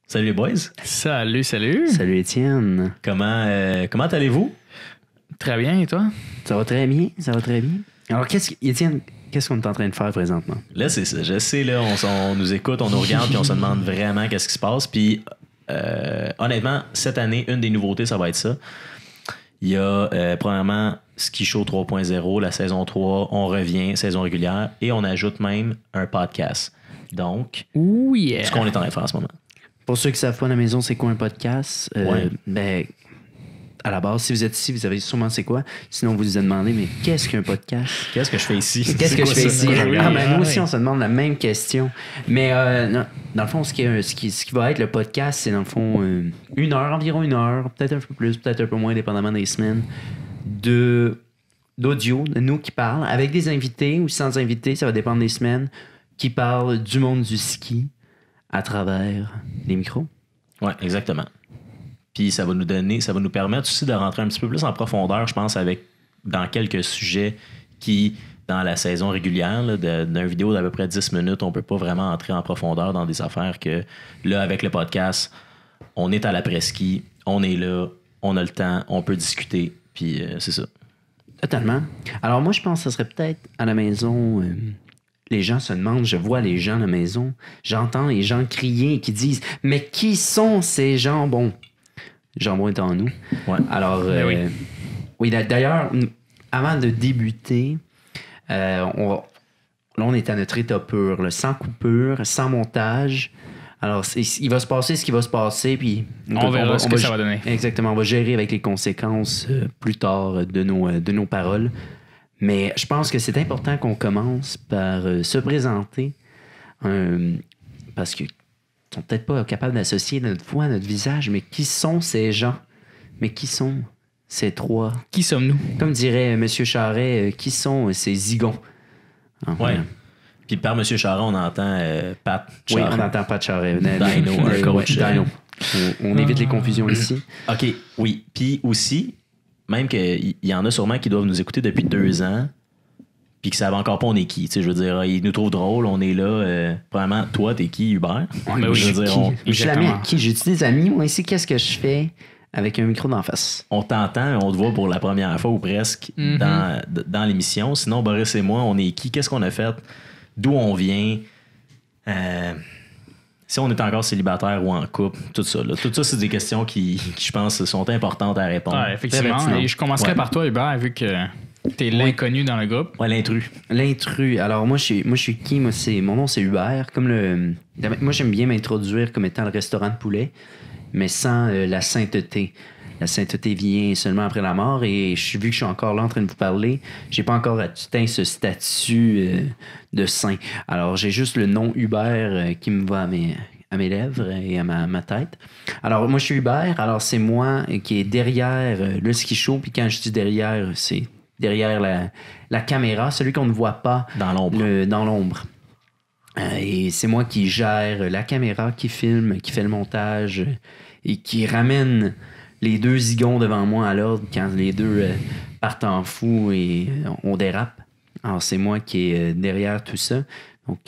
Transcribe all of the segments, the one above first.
Salut les boys. Salut. Salut Étienne. Comment allez-vous? Très bien, et toi? Ça va très bien. Alors, Étienne, qu'est-ce qu'on est en train de faire présentement? Là, c'est ça. Je sais, là, on nous écoute, on nous regarde, puis on se demande vraiment qu'est-ce qui se passe. Puis, honnêtement, cette année, une des nouveautés, ça va être ça. Il y a, premièrement, Ski Show 3.0, la saison 3, on revient, saison régulière, et on ajoute même un podcast. Donc, ce qu'on est en train de faire en ce moment. Pour ceux qui ne savent pas à la maison, c'est quoi un podcast? Ben, à la base, si vous êtes ici, vous savez sûrement c'est quoi. Sinon, vous vous demandez, mais qu'est-ce qu'un podcast? Qu'est-ce que je fais ici? Qu'est-ce que je fais ici? Nous aussi, oui. on se demande la même question. Mais non, dans le fond, ce qui va être le podcast, c'est dans le fond environ une heure, peut-être un peu plus, peut-être un peu moins, dépendamment des semaines, d'audio, de nous qui parlent, avec des invités ou sans invités, ça va dépendre des semaines, qui parlent du monde du ski à travers les micros. Oui, exactement. Puis ça va nous permettre aussi de rentrer un petit peu plus en profondeur, je pense, dans quelques sujets qui, dans la saison régulière, là, d'une vidéo d'à peu près 10 minutes, on peut pas vraiment entrer en profondeur dans des affaires que, là, avec le podcast, on est à l'après-ski, on est là, on a le temps, on peut discuter, puis c'est ça. Totalement. Alors moi, je pense que ce serait peut-être à la maison... les gens se demandent, je vois les gens à la maison, j'entends les gens crier et qui disent « Mais qui sont ces jambons? » Jambon est en nous. Ouais. Alors, oui, d'ailleurs, avant de débuter, on est à notre état pur, là, sans coupure, sans montage. Alors, il va se passer ce qui va se passer, puis On verra ce que ça va donner. Exactement, on va gérer avec les conséquences plus tard de nos paroles. Mais je pense que c'est important qu'on commence par se présenter parce qu'ils sont peut-être pas capables d'associer notre voix, notre visage, mais qui sont ces gens? Mais qui sont ces trois? Qui sommes-nous? Comme dirait M. Charret, qui sont ces zigons? Oui. Puis par M. Charret, on entend Pat Oui, Charret. on n'entend pas de Charret. Dino, un coach. Dino. On évite les confusions ici. OK, oui. Puis aussi, même qu'il y en a sûrement qui doivent nous écouter depuis 2 ans puis qui savent encore pas on est qui. Tu sais, je veux dire, ils nous trouvent drôles, on est là. Probablement, toi, t'es qui, Hubert? Ben oui, je veux dire, Je suis l'ami à qui? J'ai-tu des amis? Moi, ici, qu'est-ce que je fais avec un micro d'en face? on t'entend, on te voit pour la première fois ou presque dans l'émission. Sinon, Boris et moi, on est qui? Qu'est-ce qu'on a fait? D'où on vient? Si on est encore célibataire ou en couple, tout ça. Là. Tout ça, c'est des questions qui, je pense, sont importantes à répondre. Ouais, effectivement. Très Et je commencerai par toi, Hubert, vu que t'es l'inconnu dans le groupe. Ouais, l'intrus. L'intrus. Alors, moi, je suis qui? Mon nom, c'est Hubert. Moi, j'aime bien m'introduire comme étant le restaurant de poulet, mais sans la sainteté. La sainteté vient seulement après la mort et vu que je suis encore là en train de vous parler, j'ai pas encore atteint ce statut de saint. Alors, j'ai juste le nom Hubert qui me va à mes lèvres et à ma tête. Alors, moi, je suis Hubert. Alors, c'est moi qui est derrière le ski show. Puis quand je dis derrière, c'est derrière la caméra, celui qu'on ne voit pas Dans l'ombre. dans l'ombre. Et c'est moi qui gère la caméra, qui filme, qui fait le montage et qui ramène les deux zigons devant moi à l'ordre quand les deux partent en fou et on dérape. Alors, c'est moi qui est derrière tout ça. Donc,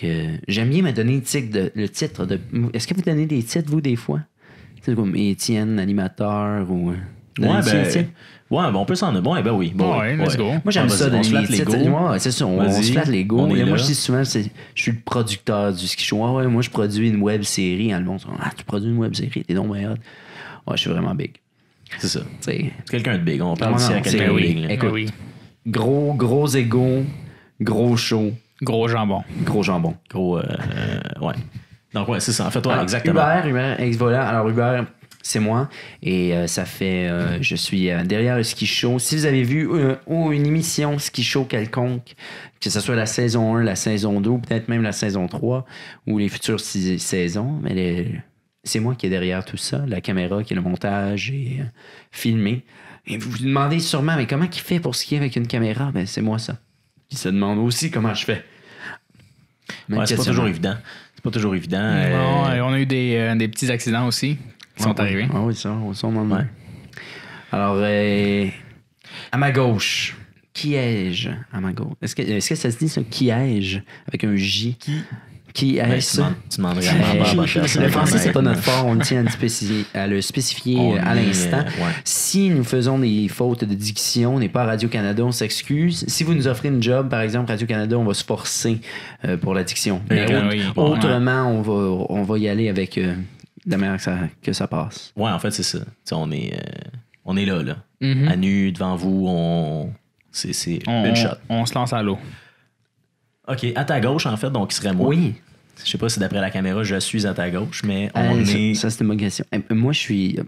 j'aime bien me donner le titre de... Est-ce que vous donnez des titres, vous, des fois? C'est comme Étienne, animateur ou... On peut s'en... Bon, ben oui. Bon, Ouais, let's go. Moi, j'aime ça donner les titres. Ouais, c'est ça, on se flatte l'ego. On est Moi, là. je dis souvent, je suis le producteur du ski show. Ouais, moi, je produis une web série. Le monde dit, tu produis une web série, t'es donc meilleur. Ouais, je suis vraiment big. C'est ça. T'sais, C'est quelqu'un de big. On parle Non, ici à non, quelqu'un c'est- de oui. big. là. Écoute. Oui. gros ego, gros show, Gros jambon. gros jambon. Gros, ouais. Donc, ouais, c'est ça. En fait, toi, Alors, exactement. Hubert, ex-volant. Alors, Hubert, c'est moi. Et ça fait... je suis derrière le ski show. Si vous avez vu une émission ski show quelconque, que ce soit la saison 1, la saison 2, ou peut-être même la saison 3, ou les futures saisons, mais c'est moi qui est derrière tout ça. La caméra, qui est le montage et filmé. Et vous vous demandez sûrement, mais comment il fait pour skier avec une caméra? Ben, c'est moi, ça. Qui se demande aussi comment je fais. Même Ouais, c'est pas questionnement. toujours évident. C'est pas toujours évident. Non, et on a eu des petits accidents aussi qui sont arrivés. Ah oui, ça, on en demande. Ouais. Alors, à ma gauche, qui ai-je à ma gauche? Est-ce que ça se dit ça? Qui ai-je? Avec un J. qui Ben, est ça? tu demandes vraiment pas à bonne personne. Le français, c'est pas notre honnêtement. fort. On tient à le spécifier On à est, l'instant. ouais. Si nous faisons des fautes de diction, on n'est pas à Radio-Canada, on s'excuse. Si vous nous offrez une job, par exemple, Radio-Canada, on va se forcer pour la diction. Mais Oui. autrement, on va y aller avec de la manière que ça passe. Ouais, en fait, c'est ça. Tu sais, on est là. Mhm. À nu, devant vous, c'est une shot. On se lance à l'eau. OK, à ta gauche, en fait, donc, il serait moi. Oui. Je sais pas si d'après la caméra, je suis à ta gauche, mais Ça, c'était ma question. Moi, je suis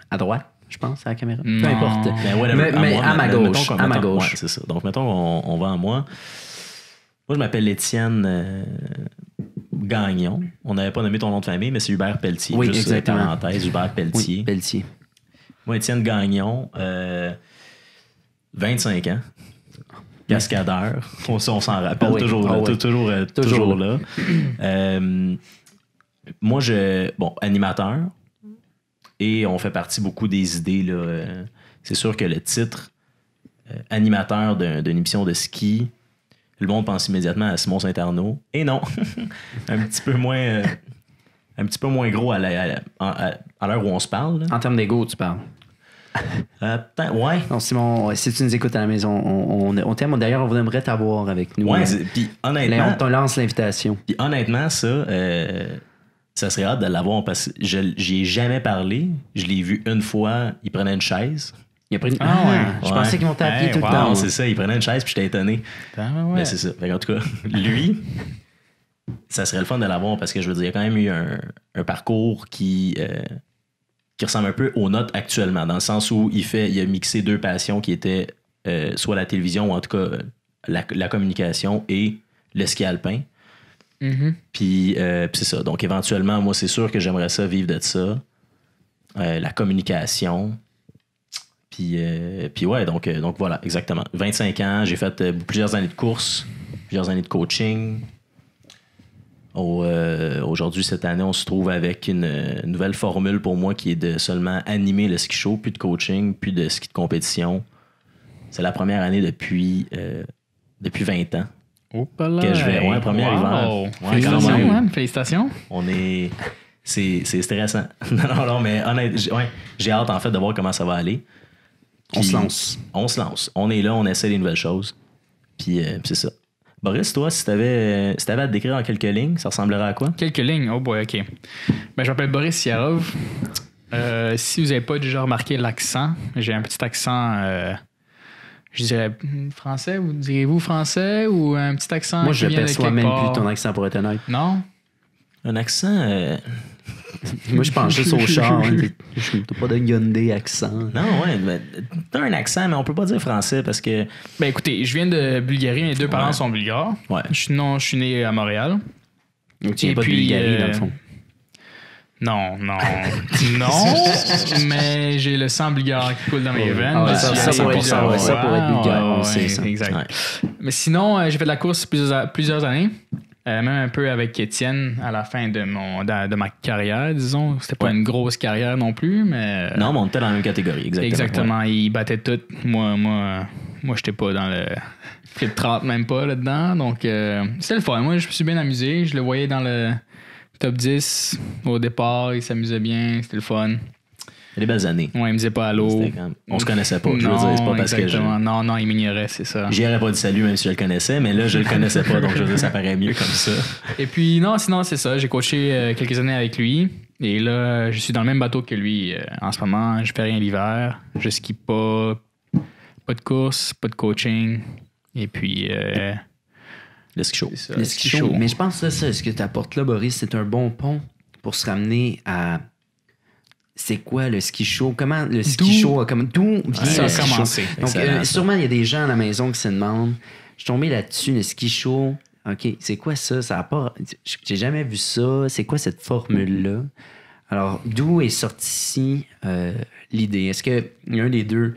à droite, je pense, à la caméra. Peu Non. importe. Ben, whatever, Mais à ma mettons gauche. qu'on- À ma mettons- gauche. ouais, c'est ça. Donc, mettons on va à moi. Moi, je m'appelle Étienne Gagnon. On n'avait pas nommé ton nom de famille, mais c'est Hubert Pelletier. Oui, Juste exactement. parenthèse, Hubert Pelletier. Oui, Pelletier. Moi, Étienne Gagnon, 25 ans. Cascadeur. On s'en rappelle Ah oui, toujours, ah oui. toujours là. Moi, animateur. Et on fait partie beaucoup des idées. Là, c'est sûr que le titre animateur d'une émission de ski, le monde pense immédiatement à Simon Saint-Arnaud. Et non, un petit peu moins gros à l'heure où on se parle. Là. En termes d'ego, tu parles. Ouais. Non, Simon, si tu nous écoutes à la maison, on t'aime. D'ailleurs, on aimerait t'avoir avec nous. Ouais, puis honnêtement, on te lance l'invitation. Puis honnêtement, ça serait hâte de l'avoir parce que j'y ai jamais parlé. Je l'ai vu une fois, il prenait une chaise. Il a pris... Je Ouais. pensais qu'ils m'ont tapé Hey, tout le wow, temps. Non, c'est ça, il prenait une chaise puis j'étais étonné. Mais c'est ça. Fait en tout cas, lui, ça serait le fun de l'avoir parce que je veux dire, il y a quand même eu un parcours qui ressemble un peu aux notes actuellement, dans le sens où il a mixé deux passions qui étaient soit la télévision ou en tout cas la communication et le ski alpin. Mhm. Puis c'est ça. Donc éventuellement, moi, c'est sûr que j'aimerais ça vivre de ça. La communication. Puis ouais, donc voilà, exactement. 25 ans, j'ai fait plusieurs années de course, plusieurs années de coaching. Aujourd'hui, cette année, on se trouve avec une nouvelle formule pour moi qui est de seulement animer le ski show, plus de coaching, plus de ski de compétition. C'est la première année depuis 20 ans que je vais. Ouais, premier hiver. Ouais, Félicitations, quand même. man. Félicitations. C'est stressant. non, mais honnêtement, j'ai hâte en fait de voir comment ça va aller. On Puis, se lance. On se lance. On est là, on essaie des nouvelles choses. Puis c'est ça. Boris, toi, si t'avais à te décrire en quelques lignes, ça ressemblerait à quoi? Quelques lignes. Oh boy, OK. Ben, je m'appelle Boris Yarov. Si vous n'avez pas déjà remarqué l'accent, j'ai un petit accent, je dirais français. Vous direz-vous français ou un petit accent Moi, qui je vient de perçois quelque même part? plus ton accent pour être honnête. Non? Un accent... Moi, je pense juste au char. Hein. T'as pas de Hyundai accent. Non, ouais. Mais t'as un accent, mais on peut pas dire français parce que... Ben écoutez, je viens de Bulgarie. Mes deux parents Ouais. sont bulgares. Ouais. Je suis né à Montréal. Donc, tu viens Et pas de puis, Bulgarie, dans le fond. Non. Mais j'ai le sang bulgare qui coule dans mes veines. Ah ouais, Je ça suis pour allé être- ça pour être bulgare, on sait ça. Exact. Ouais. Mais sinon, j'ai fait de la course plusieurs années. Même un peu avec Étienne à la fin de ma carrière, disons. C'était pas Ouais. une grosse carrière non plus, mais... Non, mais on était dans la même catégorie, exactement. Exactement. Il battait tout. Moi, j'étais pas dans le fit 30, même pas là-dedans. Donc, c'était le fun. Moi, je me suis bien amusé. Je le voyais dans le top 10 au départ. Il s'amusait bien. C'était le fun. Les belles années. Ouais, il me disait pas allô. C'était comme- On se connaissait pas. Je veux dire, c'est pas parce que exactement. Non, il m'ignorait, c'est ça. j'y aurais pas dit salut même si je le connaissais, mais là, je le connaissais pas, donc je veux dire, ça paraît mieux comme ça. Et puis, non, sinon, c'est ça. J'ai coaché quelques années avec lui. Et là, je suis dans le même bateau que lui en ce moment. Je fais rien l'hiver. Je skie pas. Pas de course, pas de coaching. Et puis, Le ski show. c'est ça. Le ski show. Mais je pense que ça, ce que tu apportes là, Boris, c'est un bon pont pour se ramener à... C'est quoi le ski show? Comment le ski show d'où vient Ça le a ski show? commencé. Donc, Excellent, ça. sûrement, il y a des gens à la maison qui se demandent. Je suis tombé là-dessus, le ski show. OK, c'est quoi ça? Ça a pas... J'ai jamais vu ça. C'est quoi cette formule-là? Alors, d'où est sortie l'idée? Est-ce qu'il y a un des deux...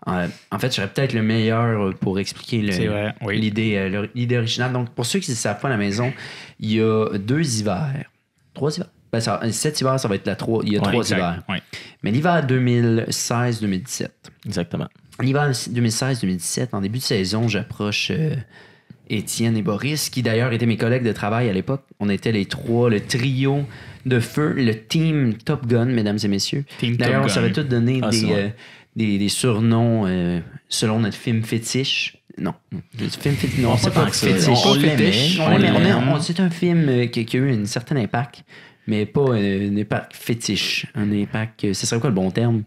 en fait, je serais peut-être le meilleur pour expliquer C'est vrai, oui. l'idée originale. Donc, pour ceux qui ne savent pas à la maison, il y a 2 hivers. 3 hivers? Ben, 7 hivers, ça va être il y a 3 exact. hivers. Ouais. Mais l'hiver 2016-2017. Exactement. L'hiver 2016-2017, en début de saison, j'approche Étienne et Boris, qui d'ailleurs étaient mes collègues de travail à l'époque. On était les trois, le trio de feu, le team Top Gun, mesdames et messieurs. Team D'ailleurs, Top on savait Gun. tous donner c'est vrai. des surnoms selon notre film fétiche. Non, non, c'est pas tant que ça. fétiche. On l'aimait. fétiche. On l'aime. C'est un film qui a eu un certain impact, mais pas un impact fétiche. Un impact, ce serait quoi le bon terme?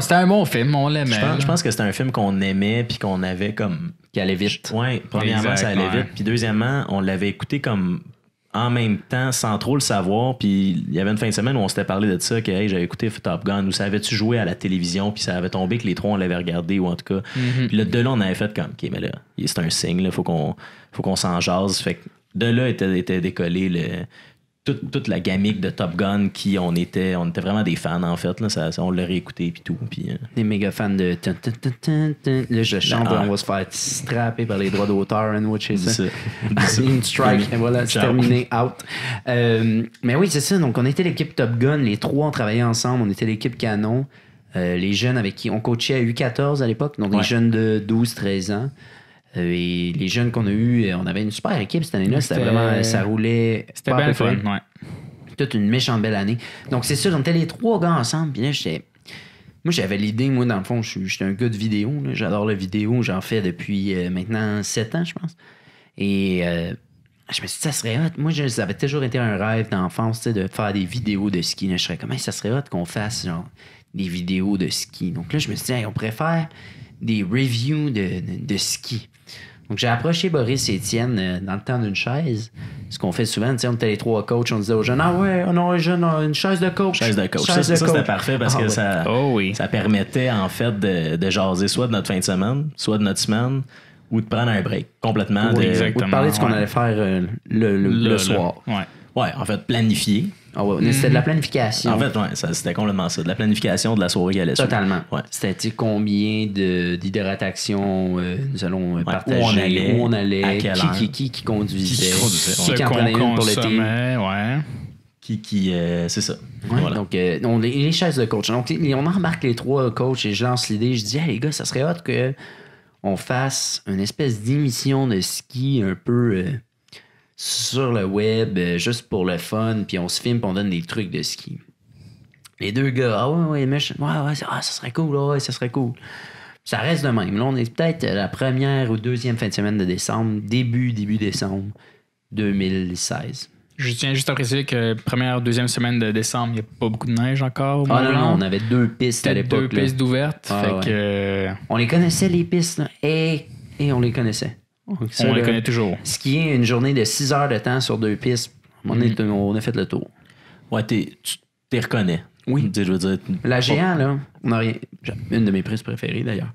C'était un bon film, on l'aimait. Je pense que c'était un film qu'on aimait puis qu'on avait comme... Qui allait vite. Ouais, premièrement, Exact, ça allait ouais. vite. Puis deuxièmement, on l'avait écouté comme en même temps, sans trop le savoir. Puis il y avait une fin de semaine où on s'était parlé de ça, que hey, j'avais écouté Top Gun, ou ça avait-tu joué à la télévision, puis ça avait tombé que les trois, on l'avait regardé, ou en tout cas. Puis là, de là, on avait fait comme, OK, mais là, c'est un signe, il faut qu'on s'en jase. Fait que de là était décollé toute la gamique de Top Gun qui on était vraiment des fans en fait là, on l'a réécouté puis tout puis Des méga fans de là je chante, on va se faire strapper par les droits d'auteur and watch ça. Une strike et voilà, c'est terminé, out. Mais oui, c'est ça, donc on était l'équipe Top Gun, les trois on travaillait ensemble, on était l'équipe Canon, les jeunes avec qui on coachait à U14 à l'époque, donc les jeunes de 12-13 ans. Et les jeunes qu'on a eus, on avait une super équipe cette année-là. C'était vraiment, ça roulait. C'était bien le fun, ouais. Toute une méchante belle année. Donc, c'est sûr, on était les trois gars ensemble. Puis là, moi, j'avais l'idée, moi, dans le fond, j'étais un gars de vidéo. Là. J'adore la vidéo. J'en fais depuis maintenant 7 ans, je pense. Et je me suis dit, ça serait hot. Moi, ça avait toujours été un rêve d'enfance, tu sais, de faire des vidéos de ski. Là, je serais comme, ça serait hot qu'on fasse genre, des vidéos de ski. Donc là, je me suis dit, on pourrait faire des reviews de ski. Donc, j'ai approché Boris et Étienne dans le temps d'une chaise. Ce qu'on fait souvent, tu sais, on était les trois coachs, on disait aux jeunes, une chaise de coach. Chaise de coach. Ça, c'était parfait parce que ça permettait, en fait, de jaser soit de notre fin de semaine, soit de notre semaine, ou de prendre un break complètement. Ou de parler de ce qu'on allait faire le soir. Ouais, en fait, planifier. C'était de la planification. En fait, c'était complètement ça. De la planification de la soirée qui allait suivre. Totalement. Ouais. C'était combien d'hydratation nous allons partager, où on allait, à quelle heure, qui conduisait, qui en prenait une pour l'été. Ouais. C'est ça. Ouais, voilà. Donc, les chaises de coach. Donc, on embarque les trois coachs et je lance l'idée. Je dis, hey, les gars, ça serait hot qu'on fasse une espèce d'émission de ski un peu sur le web, juste pour le fun, puis on se filme, puis on donne des trucs de ski. Les deux gars, ça serait cool, ça serait cool. Ça reste de même. Là, on est peut-être la première ou deuxième fin de semaine de décembre, début décembre 2016. Je tiens juste à préciser que première, deuxième semaine de décembre, il n'y a pas beaucoup de neige encore. Non, on avait 2 pistes à l'époque. 2 pistes d'ouvertes. On les connaissait, les pistes, là, et on les connaissait. On les connaît toujours. Skier une journée de 6 heures de temps sur 2 pistes, on a fait le tour. Ouais, tu t'es reconnais. Oui. Je veux dire, la géant, là, une de mes prises préférées d'ailleurs.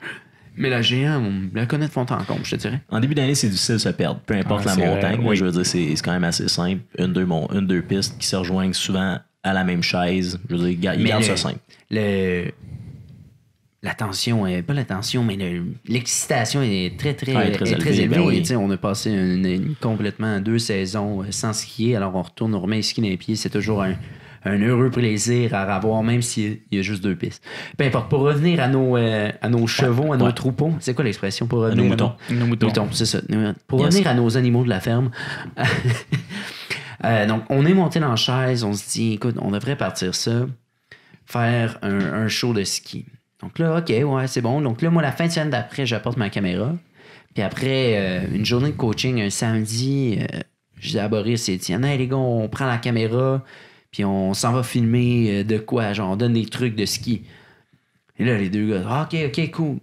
Mais la géant, on la connaît de fond en comble, je te dirais. En début d'année, c'est difficile de se perdre. Peu importe la montagne. Moi, je veux dire, c'est quand même assez simple. Deux pistes qui se rejoignent souvent à la même chaise. Je veux dire, ils gardent ça simple. La tension, pas la tension, mais l'excitation est très élevée. Ben oui. On a passé complètement 2 saisons sans skier, alors on retourne, on remet les skis dans les pieds. C'est toujours un heureux plaisir à avoir, même s'il y a juste 2 pistes. Peu importe. Pour revenir à nos chevaux, à nos troupeaux, c'est quoi l'expression pour revenir? Nos moutons. C'est ça. Pour revenir à nos animaux de la ferme. Donc, on est monté dans la chaise, on se dit, écoute, on devrait partir ça, faire un show de ski. Donc là, OK, ouais, c'est bon. Donc là, moi, la fin de semaine d'après, j'apporte ma caméra. Puis après, une journée de coaching, un samedi, je dis à Boris et Étienne, hey les gars, on prend la caméra, puis on s'en va filmer de quoi? Genre, on donne des trucs de ski. Et là, les deux gars, OK, cool.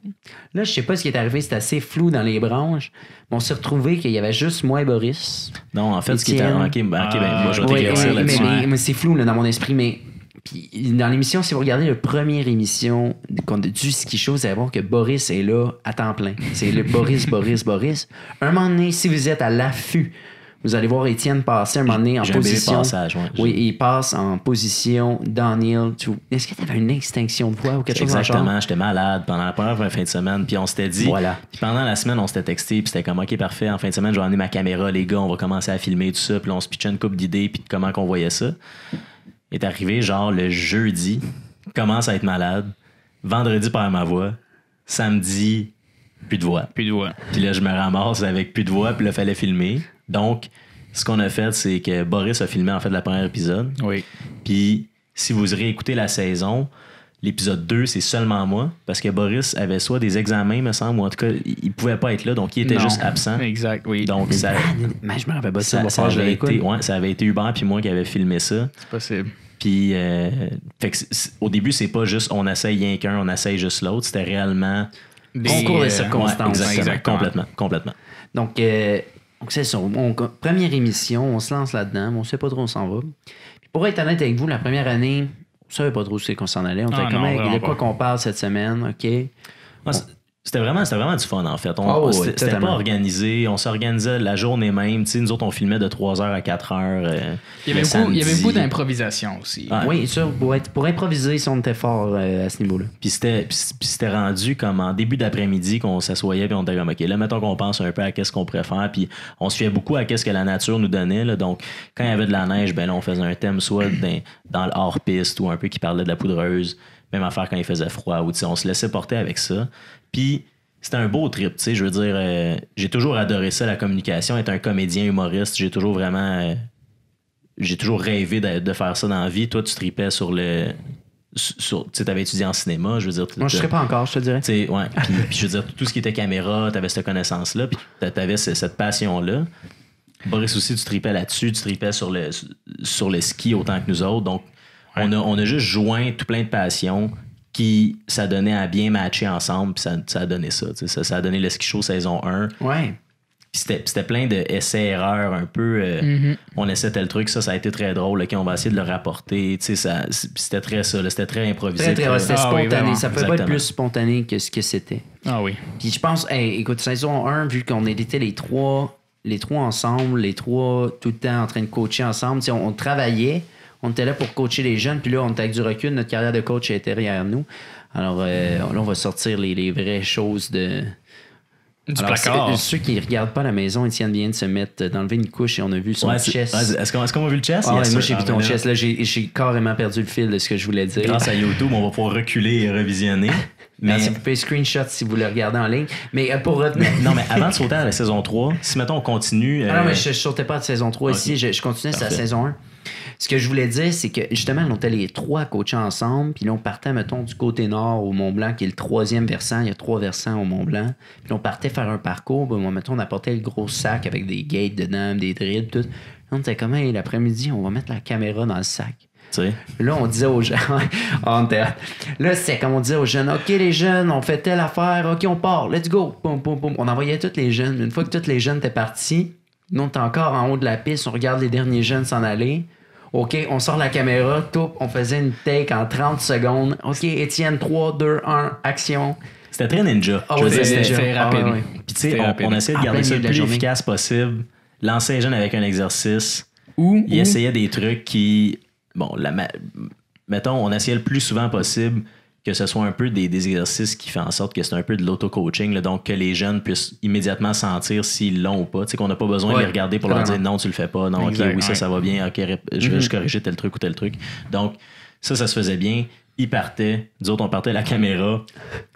Là, je sais pas ce qui est arrivé, c'était assez flou dans les branches. On s'est retrouvés qu'il y avait juste moi et Boris. Non, en fait, ce qui était... moi, je vais t'éclaircir là-dessus. Mais c'est flou là, dans mon esprit, mais... Puis dans l'émission, si vous regardez la première émission du ski show, vous allez voir que Boris est là à temps plein. C'est le Boris. Un moment donné, si vous êtes à l'affût, vous allez voir Étienne passer un moment donné en position. Passage, ouais. Oui, il passe en position downhill. Est-ce que tu avais une extinction de voix ou quelque chose comme ça? Exactement, j'étais malade pendant la première fin de semaine, puis on s'était dit. Voilà. Puis pendant la semaine, on s'était texté, puis c'était comme OK, parfait, en fin de semaine, je vais emmener ma caméra, les gars, on va commencer à filmer tout ça, puis là, on se pitchait une couple d'idées, puis de comment qu'on voyait ça. Est arrivé genre le jeudi, commence à être malade, vendredi perd ma voix, samedi plus de voix. Plus de voix. Puis là, je me ramasse avec plus de voix, puis là, il fallait filmer. Donc, ce qu'on a fait, c'est que Boris a filmé, en fait, le premier épisode. Oui. Puis, si vous réécoutez la saison, l'épisode 2, c'est seulement moi, parce que Boris avait soit des examens, me semble, ou en tout cas, il pouvait pas être là, donc il était Non. juste absent. Exact, oui. Donc, ça, Mais je me rappelle pas de ça, ça. ça avait été, ouais, ça avait été Hubert puis moi qui avait filmé ça. C'est possible. Puis, fait que au début, c'est pas juste on essaye rien qu'un, on essaye juste l'autre. C'était réellement. Concours de Ouais, circonstances. exactement. Complètement. Donc, c'est ça. Première émission, on se lance là-dedans, mais on sait pas trop où on s'en va. Puis pour être honnête avec vous, la première année, on savait pas trop où c'est qu'on s'en allait. On était comme, de quoi qu'on parle cette semaine, OK? C'était vraiment du fun, en fait. C'était pas organisé. On s'organisait la journée même. Tu sais, nous autres, on filmait de 3h à 4h. Il y avait beaucoup d'improvisation aussi. Ouais. Oui, ça, pour improviser, si on était fort à ce niveau-là. Puis c'était rendu comme en début d'après-midi qu'on s'assoyait puis on était comme, OK, là, mettons qu'on pense un peu à qu'est-ce qu'on pourrait faire. Puis on se fiait beaucoup à qu'est-ce que la nature nous donnait. Là. Donc, quand il y avait de la neige, ben là, on faisait un thème soit dans le hors-piste ou un peu qui parlait de la poudreuse. Même affaire quand il faisait froid. Ou, on se laissait porter avec ça. Puis c'était un beau trip, tu sais, je veux dire, j'ai toujours adoré ça, la communication, être un comédien humoriste, j'ai toujours vraiment, j'ai toujours rêvé de faire ça dans la vie. Toi, tu tripais sur tu sais, t'avais étudié en cinéma, je veux dire. Moi, je serais pas encore, je te dirais. Tu sais, ouais, puis je veux dire, tout ce qui était caméra, t'avais cette connaissance-là, puis t'avais cette passion-là. Boris aussi, tu tripais là-dessus, tu tripais sur le ski autant que nous autres, donc on a juste joint tout plein de passions qui ça donnait à bien matcher ensemble, puis ça a donné ça, ça a donné le ski show saison 1. Ouais. Puis c'était plein d'essais-erreurs un peu. On essaie tel truc, ça a été très drôle. OK, on va essayer de le rapporter. C'était très ça, là, c'était très improvisé. C'était spontané. Oui, ça peut pas être plus spontané que ce que c'était. Ah oui. Puis je pense, écoute, saison 1, vu qu'on était les trois ensemble, les trois tout le temps en train de coacher ensemble, on travaillait. On était là pour coacher les jeunes, puis là, on était avec du recul. Notre carrière de coach était derrière nous. Alors là, on va sortir les vraies choses du placard. Ceux qui ne regardent pas à la maison, Étienne vient de se mettre d'enlever une couche et on a vu son chest. Est-ce qu'on a vu le chest? Moi, j'ai vu ton chest. Là, j'ai carrément perdu le fil de ce que je voulais dire. Grâce à YouTube, on va pouvoir reculer et revisionner. Mais vous pouvez screenshot si vous le regardez en ligne. Mais pour retenir. Non, mais avant de sauter à la saison 3, si mettons on continue. Non, mais je sautais pas de saison 3 ici. Je continuais sur la saison 1. Ce que je voulais dire, c'est que justement, on était les trois coachés ensemble, puis là, on partait, mettons, du côté nord au Mont-Blanc, qui est le 3e versant. Il y a 3 versants au Mont-Blanc. Puis là, on partait faire un parcours. Puis, mettons, on apportait le gros sac avec des gates dedans, des drills, tout. Là, on était comme, hey, l'après-midi, on va mettre la caméra dans le sac. T'sais. Là, on disait aux jeunes, là, c'est comme on disait aux jeunes, OK, les jeunes, on fait telle affaire, OK, on part, let's go. Boum, boum, boum. On envoyait tous les jeunes. Une fois que tous les jeunes étaient partis, nous, on était encore en haut de la piste, on regarde les derniers jeunes s'en aller. OK, on sort la caméra, tout, on faisait une take en 30 secondes. OK, Étienne, 3, 2, 1, action. C'était très ninja. C'était rapide. Ouais. Puis tu sais, on essayait de garder ça le plus efficace possible. Lancer les jeunes avec un exercice. Il essayait des trucs qui... Bon, mettons, on essayait le plus souvent possible que ce soit un peu des exercices qui font en sorte que c'est un peu de l'auto-coaching, là, donc que les jeunes puissent immédiatement sentir s'ils l'ont ou pas. Tu sais, qu'on n'a pas besoin de les regarder pour leur dire non, tu le fais pas, non, exact, ok, oui, ça va bien, ok, je vais juste corriger tel truc ou tel truc. Donc, ça se faisait bien. Ils partaient, nous autres, on partait à la caméra.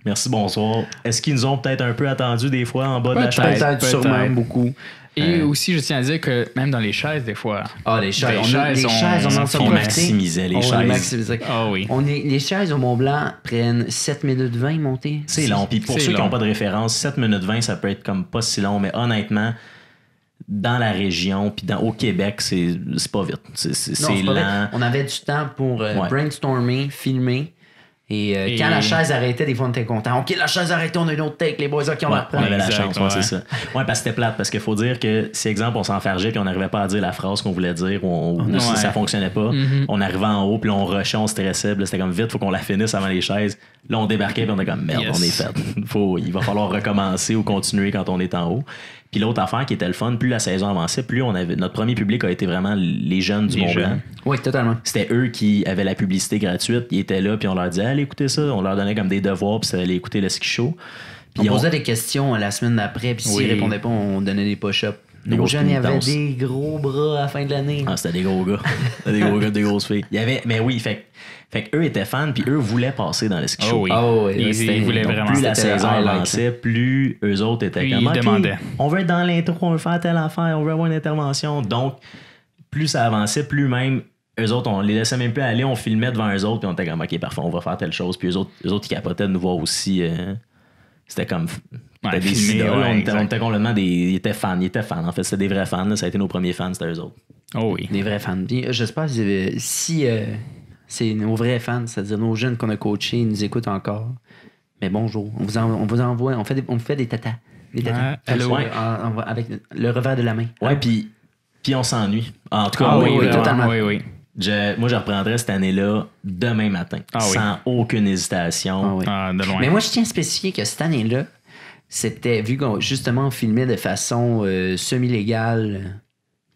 Merci, bonsoir. Est-ce qu'ils nous ont peut-être un peu attendu des fois en bas de la chaise? Peut-être, sûrement beaucoup. Et aussi, je tiens à dire que même dans les chaises, des fois. Ah, les chaises. On maximisait les chaises. Ah oui. Les chaises au Mont-Blanc prennent 7 minutes 20 montées. C'est long. Puis pour ceux qui n'ont pas de référence, 7 minutes 20, ça peut être comme pas si long, mais honnêtement, dans la région, puis au Québec, c'est pas vite. C'est lent. On avait du temps pour brainstormer, filmer. Et quand la chaise arrêtait, des fois on était content. OK, la chaise arrêtait, on a une autre take, les boys, OK, on la reprend. On avait la chance, c'est ça. Ouais, parce que c'était plate, parce qu'il faut dire que si, exemple, on s'enfargeait puis on n'arrivait pas à dire la phrase qu'on voulait dire, ou si ça fonctionnait pas, on arrivait en haut, puis là, on rushait, on stressait, puis c'était comme vite, faut qu'on la finisse avant les chaises. Là, on débarquait, puis on était comme merde, on est fait. Il va falloir recommencer ou continuer quand on est en haut. Puis l'autre affaire qui était le fun, plus la saison avançait, plus notre premier public a été vraiment les jeunes du Mont-Blanc. Oui, totalement. C'était eux qui avaient la publicité gratuite. Ils étaient là, puis on leur disait allez écouter ça. On leur donnait comme des devoirs, puis ça allait écouter le ski show. Puis on posait des questions la semaine d'après, puis s'ils répondaient pas, on donnait des push-ups. Des Nos grosses jeunes, il y avait pénitences. des gros bras à la fin de l'année. Ah, c'était des gros gars. C'était des gros gars, des grosses filles. Il y avait, mais oui, fait que eux étaient fans, puis eux voulaient passer dans le ski show. Oh oui. Oh, oui, Ils voulaient donc, vraiment. Plus la C'était le saison highlight, avançait, plus eux autres étaient Plus comme ils OK, demandaient. on veut être dans l'intro, on veut faire telle affaire, on veut avoir une intervention. Donc, plus ça avançait, plus même eux autres, on les laissait même plus aller, on filmait devant eux autres, puis on était comme OK, parfait, on va faire telle chose. Puis eux autres ils capotaient de nous voir aussi. C'était comme. C'était des filmé, idoles. ouais, On exact. était complètement des. Ils étaient fans. En fait, c'était des vrais fans. Là. Ça a été nos premiers fans, c'était eux autres. Oh oui. Des vrais fans. Puis, j'espère si c'est nos vrais fans, c'est-à-dire nos jeunes qu'on a coachés, ils nous écoutent encore. Mais bonjour, on vous envoie, on fait des tatas. Des tatas. Hello. Ouais. Avec le revers de la main. Ouais, puis on s'ennuie. En tout cas, Ah oui, oui, oui, vraiment. totalement. Oui, oui. moi, je reprendrais cette année-là demain matin. Ah oui. Sans aucune hésitation. Ah oui. Ah, de loin. Mais moi, je tiens à spécifier que cette année-là, c'était, vu qu'on justement filmait de façon semi-légale,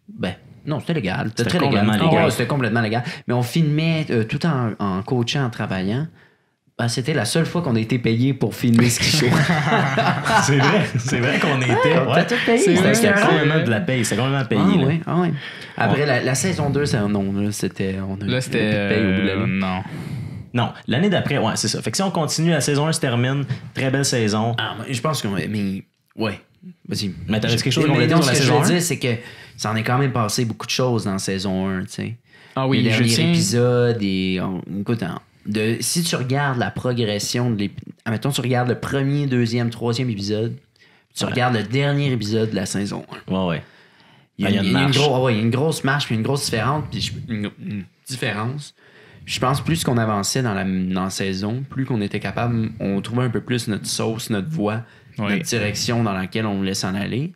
ben, non, c'était légal. C'était très légal. complètement légal. Ouais, c'était complètement légal. Mais on filmait tout en coachant, en travaillant. Ben, c'était la seule fois qu'on a été payé pour filmer ce qui show. C'est vrai qu'on était. On t'a tout payé. C'est vrai, C'était c'est complètement de la paye. C'était complètement payé. Ah là. oui, ah oui. Après, la saison 2, non, là, c'était... On a Là, plus de paye au bout de la c'était. ligne. Non. Non, l'année d'après, ouais, c'est ça. Fait que si on continue, la saison 1 se termine. Très belle saison. Ah, moi, je pense que... Mais, ouais. Vas-y. Mais t'avais quelque chose à Mais compléter non, sur la ce que je saison veux 1? dire, c'est que ça en est quand même passé beaucoup de choses dans saison 1, tu sais. Ah oui, les je derniers tiens. épisodes et écoute, si tu regardes la progression de admettons tu regardes le premier, deuxième, troisième épisode, tu regardes le dernier épisode de la saison 1. Ouais, ouais. Il y a, Ah, il y a une marche. il y a une grosse marche puis une grosse différence puis une différence. Je pense plus qu'on avançait dans la saison, plus qu'on était capable, on trouvait un peu plus notre sauce, notre voix, Oui. notre direction dans laquelle on voulait s'en aller.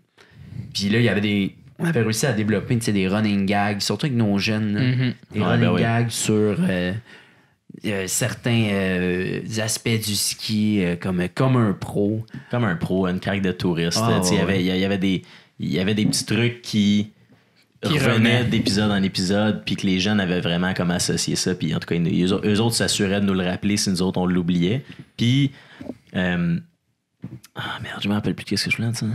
Puis là, il y avait on avait réussi à développer des running gags, surtout avec nos jeunes. Là. Mhm. Des Ouais, running ben oui. gags sur certains aspects du ski comme un pro. Comme un pro, une craque de touriste. Ah, Tu sais, ouais. il y avait des petits trucs qui revenaient revenaient. d'épisode en épisode, puis que les jeunes avaient vraiment comme associé ça. Puis en tout cas, eux autres s'assuraient de nous le rappeler si nous autres on l'oubliait. Puis. Ah merde, je me rappelle plus de ce que je voulais dire.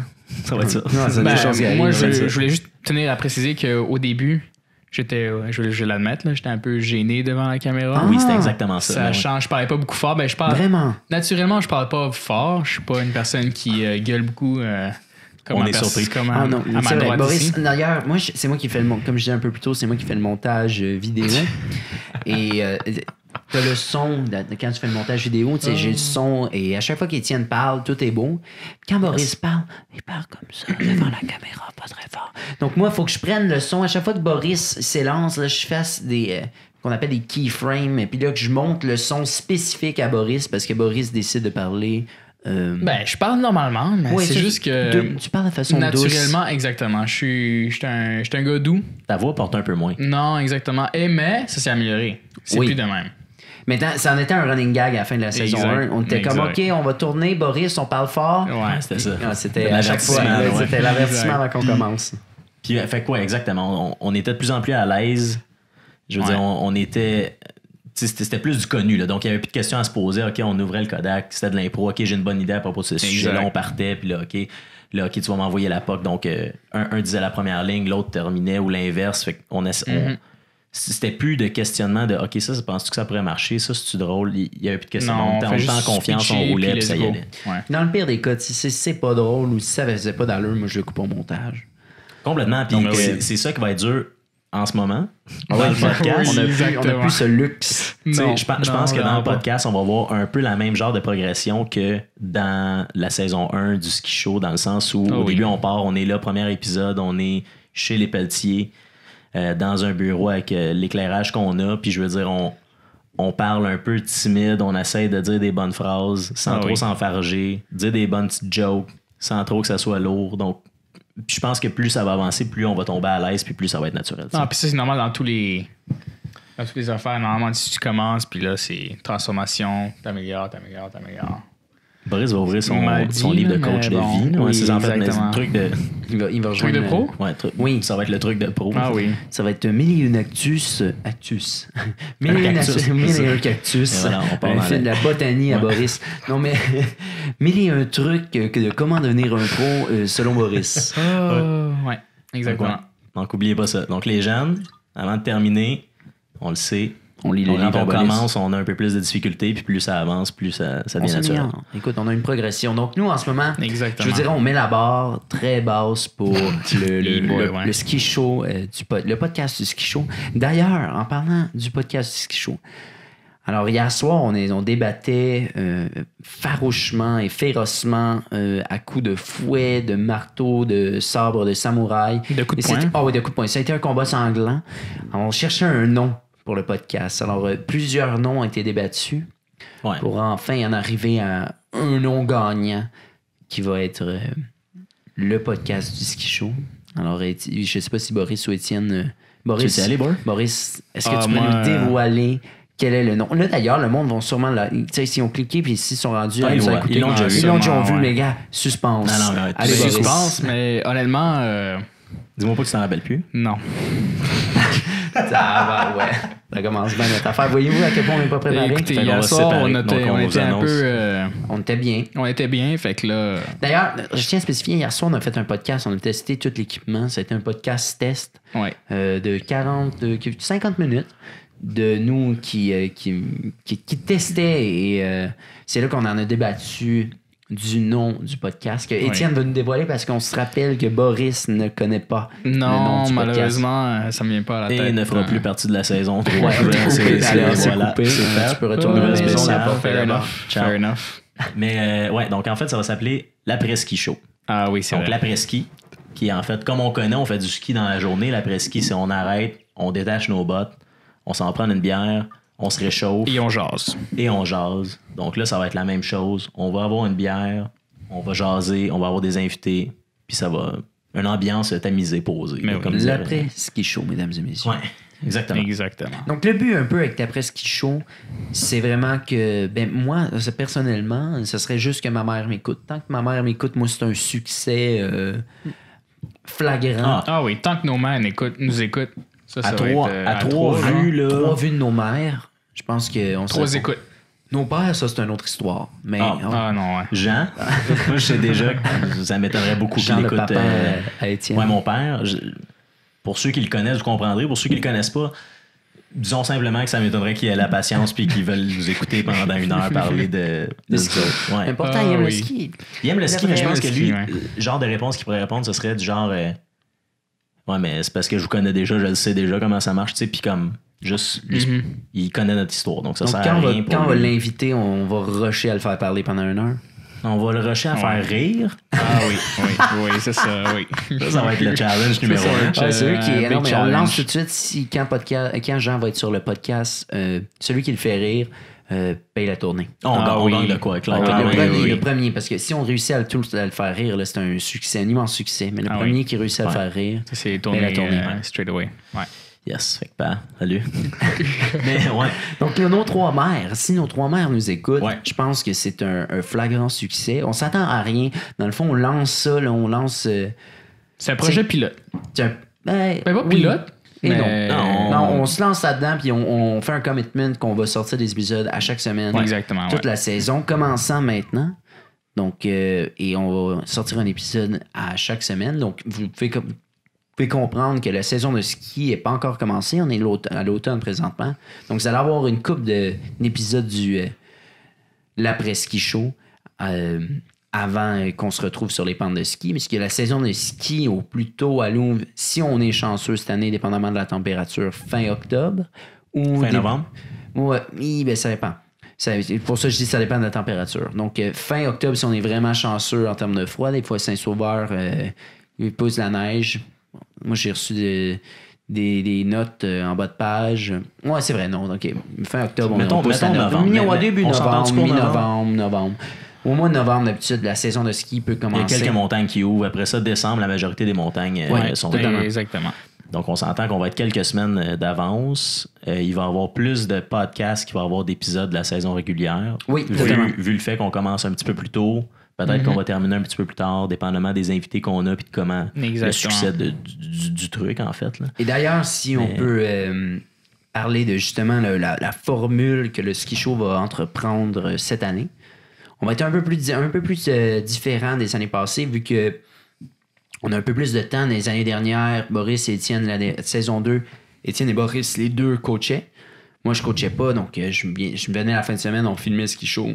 Ça va être ça. Non, c'est Ben, des choses qui moi, arrivent, je ça. voulais juste tenir à préciser qu'au début, je vais l'admettre, là, j'étais un peu gêné devant la caméra. Oui, c'était exactement ça. Ça mais ouais. change, je parlais pas beaucoup fort. Ben, je parle. Vraiment. Naturellement, je parle pas fort. Je suis pas une personne qui gueule beaucoup. Comme On à est surpris. Comme Ah non, à ma c'est vrai. droite Boris, ici. d'ailleurs, moi, c'est moi qui fais comme je disais un peu plus tôt, c'est moi qui fais le montage vidéo. Et t'as le son, quand tu fais le montage vidéo, tu sais, j'ai le son, et à chaque fois qu'Étienne parle, tout est beau. Quand Boris parle, il parle comme ça, devant la caméra, pas très fort. Donc moi, il faut que je prenne le son. À chaque fois que Boris s'élance, là, je fasse des... qu'on appelle des keyframes, et puis là, que je monte le son spécifique à Boris, parce que Boris décide de parler... Ben, je parle normalement, mais ouais, c'est juste que. tu parles de façon douce. Naturellement, exactement. Je suis un gars doux. Ta voix porte un peu moins. Non, exactement. Mais ça s'est amélioré. C'est Oui. plus de même. Mais ça en était un running gag à la fin de la saison Exact. 1. On était comme, OK, Exact. on va tourner, Boris, on parle fort. Ouais, C'était ça. Ah, c'était à chaque fois, L'avertissement, ouais. c'était l'avertissement Exact. avant qu'on commence. Puis, fait quoi, exactement. On était de plus en plus à l'aise. Je veux Ouais. dire, on était. Tu sais, c'était plus du connu. Là. Donc, il n'y avait plus de questions à se poser. OK, on ouvrait le Kodak, c'était de l'impro. OK, j'ai une bonne idée à propos de ce sujet-là. On partait. Puis là, OK, tu vas m'envoyer la POC. Donc, un disait la première ligne, l'autre terminait ou l'inverse. Fait qu'on c'était plus de questionnement de OK, ça, penses-tu que ça pourrait marcher? Ça, c'est-tu drôle? Il n'y avait plus de questionnement. Non, On était en confiance, on roulait, puis ça y allait. Ouais. Dans le pire des cas, si c'est pas drôle ou si ça faisait pas d'allure, moi, je le coupe au montage. Complètement. Puis Donc, c'est ça qui va être dur en ce moment. Dans Ouais, le podcast. on a Exactement. plus ce luxe. Tu sais, Non, je pense non, que dans vraiment le pas. podcast, on va voir un peu la même genre de progression que dans la saison 1 du ski show, dans le sens où au oui. début, on part, on est là, premier épisode, on est chez les Pelletiers, dans un bureau avec l'éclairage qu'on a, puis je veux dire, on parle un peu timide, on essaie de dire des bonnes phrases sans trop s'enfarger, dire des bonnes petites jokes sans trop que ça soit lourd. Donc, puis je pense que plus ça va avancer, plus on va tomber à l'aise, puis plus ça va être naturel. tu sais. Non, puis ça, c'est normal dans toutes les affaires. Normalement, si tu commences, puis là, c'est transformation, t'améliores. Boris va ouvrir Mardi, son livre de coach mais de bon, vie. là. Ouais, oui, c'est en fait un exactement. truc de. Il va Truc rejoindre... de pro? Ouais, Oui. Ça va être le truc de pro. Ah oui. Ça va être mille et une actus. Mille et cactus. un cactus. Et voilà, on part Un dans film de la botanie à Ouais. Boris. Non, mais mille et un trucs de comment devenir un pro selon Boris. Ouais, exactement. Ouais. Donc, oubliez pas ça. Donc, les jeunes, avant de terminer, on le sait, On lit le livre quand à on Boris. commence, on a un peu plus de difficultés, puis plus ça avance, plus ça On devient naturel. s'améliore. Écoute, on a une progression. Donc, nous, en ce moment, Exactement. je vous dirais, on met la barre très basse pour Ouais. le ski show, le podcast du ski show. D'ailleurs, en parlant du podcast du ski show, alors hier soir, on débattait farouchement et férocement à coups de fouet, de marteau, de sabre, de samouraï. De coups de Et c'était- poing. Ah oui, de coups de poing. Ça a été un combat sanglant. Alors, on cherchait un nom pour le podcast. Alors, plusieurs noms ont été débattus Ouais. pour enfin en arriver à un nom gagnant qui va être le podcast du ski show. Alors, je sais pas si Boris ou Étienne... Boris, Tu sais aller, Boris? Boris, est-ce que Ah, tu peux moi, nous dévoiler quel est le nom? Là, d'ailleurs, le monde va sûrement... Tu sais, s'ils ont cliqué puis s'ils sont rendus... Ah, ils nous l'ont- écouter, ils l'ont déjà vu. Ils l'ont déjà vu, Ouais. les gars. Suspense. Non, non, arrête. Allez, C'est Boris. Suspense, mais honnêtement, Dis-moi pas que tu t'en rappelles plus. non. Ah, ben, ouais. Ça commence bien notre affaire. Voyez-vous à quel point on n'est pas préparé? Écoutez, Fait qu'on hier va soir, séparer. on Donc, était, on on vous était un annonce. peu... On était bien. on était bien, fait que là... D'ailleurs, je tiens à spécifier, hier soir, on a fait un podcast, on a testé tout l'équipement. C'était un podcast test Ouais. de 50 minutes de nous qui testaient et c'est là qu'on en a débattu du nom du podcast que Étienne va nous dévoiler parce qu'on se rappelle que Boris ne connaît pas le nom Non, du podcast. malheureusement, ça me vient pas à la Et tête. ne fera plus partie de la saison 3. Ouais, c'est voilà, coupé. c'est fait. Tu peux retourner à la Nouvelle maison, spéciale. la porte est Fair là-bas. enough. Ciao. Fair enough. Mais ouais, donc en fait, ça va s'appeler l'après-ski show. Ah oui, c'est Donc vrai. l'après-ski, qui est en fait, comme on connaît, on fait du ski dans la journée. L'après-ski, c'est on arrête, on détache nos bottes, on s'en prend une bière, on se réchauffe Et on jase. et on jase. Donc là, ça va être la même chose. On va avoir une bière, on va jaser, on va avoir des invités, puis ça va... Une ambiance tamisée, posée. Mais là, oui. comme dirait- L'après-ski show, mesdames et messieurs. Ouais, exactement. Exactement. Donc, le but un peu avec l'après-ski show, c'est vraiment que, ben moi, personnellement, ce serait juste que ma mère m'écoute. Tant que ma mère m'écoute, moi, c'est un succès flagrant. Ah oui, tant que nos mères nous écoutent, ça À va trois, être, à trois là. vues, là. 3 vues de nos mères, je pense qu'on Trois écoutes. Nos pères, ça, c'est une autre histoire. Mais Ah non, ouais. Jean, moi je sais déjà que ça m'étonnerait beaucoup Jean, qu'il le écoute. papa à Étienne. Ouais, mon père, pour ceux qui le connaissent, vous comprendrez. Pour ceux qui le connaissent pas, disons simplement que ça m'étonnerait qu'il ait la patience puis qu'ils veulent vous écouter pendant une heure parler de ski. ça. Ouais. Important, Ah, il aime le oui. ski. Il aime le ski, mais je pense que le lui, ski, ouais. le genre de réponse qu'il pourrait répondre, ce serait du genre ouais, mais c'est parce que je vous connais déjà, je le sais déjà comment ça marche, tu sais, puis comme juste lui, il connaît notre histoire, donc ça Donc, sert quand à on va, rien pour quand on va lui. l'inviter, on va rusher à le faire parler pendant 1 heure. On va le rusher à faire rire. Ah oui, oui, c'est ça, oui. Ça va être le challenge numéro ça, 1. ouais. Ah, celui qui big non, mais on challenge. lance tout de suite si quand Jean va être sur le podcast, celui qui le fait rire paye la tournée. On oui. gagne de quoi, clairement. Ah, oui, le premier, parce que si on réussit à le faire rire, là, c'est un succès, un immense succès. Mais le Ah premier oui. qui réussit à le faire rire, C'est paye la tourné, tournée. straight away. Ouais. Yes, fait que pas. Salut. Mais ouais. Donc, nos 3 mères, si nos 3 mères nous écoutent, Ouais. je pense que c'est un flagrant succès. On s'attend à rien. Dans le fond, on lance ça, là, on lance... C'est un projet pilote. ben, Ben, pas oui. pilote, Et mais- non. Non, on se lance là-dedans, puis on fait un commitment qu'on va sortir des épisodes à chaque semaine. Ouais, exactement, Toute ouais. la saison, commençant maintenant. Donc, et on va sortir un épisode à chaque semaine. Donc, vous pouvez comprendre que la saison de ski n'est pas encore commencée. On est à l'automne présentement. Donc, vous allez avoir une couple d'épisodes du l'après-ski show avant qu'on se retrouve sur les pentes de ski. Puisque la saison de ski, au plus tôt, elle ouvre, si on est chanceux cette année, dépendamment de la température, fin octobre. Ou Fin novembre? Ouais, ben, ça dépend. Pour ça, je dis que ça dépend de la température. Donc, fin octobre, si on est vraiment chanceux en termes de froid, des fois, Saint-Sauveur, il pousse la neige. Moi, j'ai reçu des notes en bas de page. Ouais, c'est vrai, non. OK. Fin octobre, Mettons on pousse la note. novembre. Ouais, début On s'entend-tu novembre, pour novembre? mi-novembre. Au mois de novembre, d'habitude, la saison de ski peut Il y a commencer. quelques montagnes qui ouvrent. Après ça, décembre, la majorité des montagnes Ouais, sont totalement. Exactement. Donc, on s'entend qu'on va être quelques semaines d'avance. Il va y avoir plus de podcasts qu'il va y avoir d'épisodes de la saison régulière. Oui, totalement. Vu le fait qu'on commence un petit peu plus tôt, peut-être qu'on va terminer un petit peu plus tard, dépendamment des invités qu'on a et de comment le succès du truc, en fait. Là. Et d'ailleurs, si on peut parler de justement la formule que le ski show va entreprendre cette année, on va être un peu plus différent des années passées, vu que on a un peu plus de temps. Dans les années dernières, Boris et Étienne, la saison 2, Étienne et Boris, les deux coachaient. Moi, je coachais pas, donc je me venais à la fin de semaine, on filmait le ski show.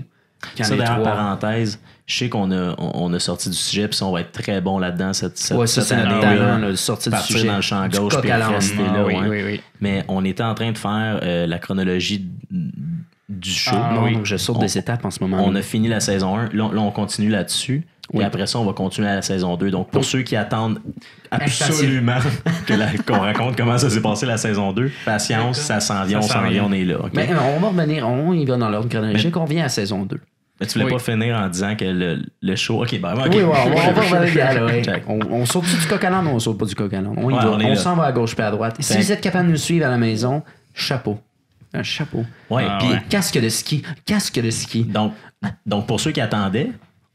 Ça, d'ailleurs, parenthèse, je sais qu'on a sorti du sujet, puis on va être très bon là-dedans cette année. Talent, sortir partir du sujet, dans le champ gauche, puis rester là. Oui. Mais on était en train de faire la chronologie du show. Donc je saute des étapes en ce moment. On a fini la saison 1. Là, on continue là-dessus. Et après ça, on va continuer à la saison 2. Donc, pour ceux qui attendent absolument qu'on raconte comment ça s'est passé la saison 2, patience, ça s'en vient, on est là. Okay? Mais on va revenir, on y va dans l'ordre chronologique, on vient à saison 2. Mais tu voulais pas finir en disant que le show... OK, ben, Oui, on va revenir. On saute du coq à l'âne ou on saute pas du coq à l'âne? On s'en va à gauche puis à droite. Et si vous êtes capable de nous suivre à la maison, chapeau. Un chapeau. Ouais, puis casque de ski. Donc, pour ceux qui attendaient,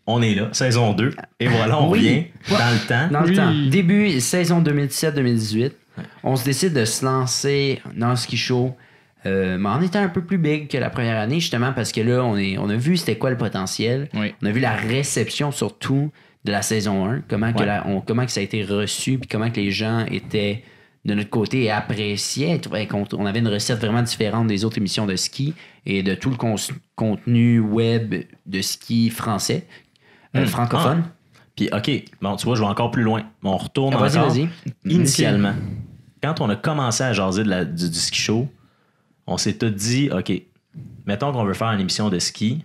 on est là, saison 2. Et voilà, on revient dans le temps. Dans le temps. Début saison 2017-2018. On se décide de se lancer dans le ski show. Mais en étant un peu plus big que la première année, justement, parce que là, on a vu c'était quoi le potentiel. Oui. On a vu la réception, surtout, de la saison 1. Comment que ça a été reçu, puis comment que les gens étaient de notre côté et appréciaient. On avait une recette vraiment différente des autres émissions de ski et de tout le contenu web de ski français. Francophone. Puis, OK, bon, tu vois, je vais encore plus loin. On retourne encore. Vas-y. Initialement, quand on a commencé à jaser du ski show, on s'est tout dit, OK, mettons qu'on veut faire une émission de ski.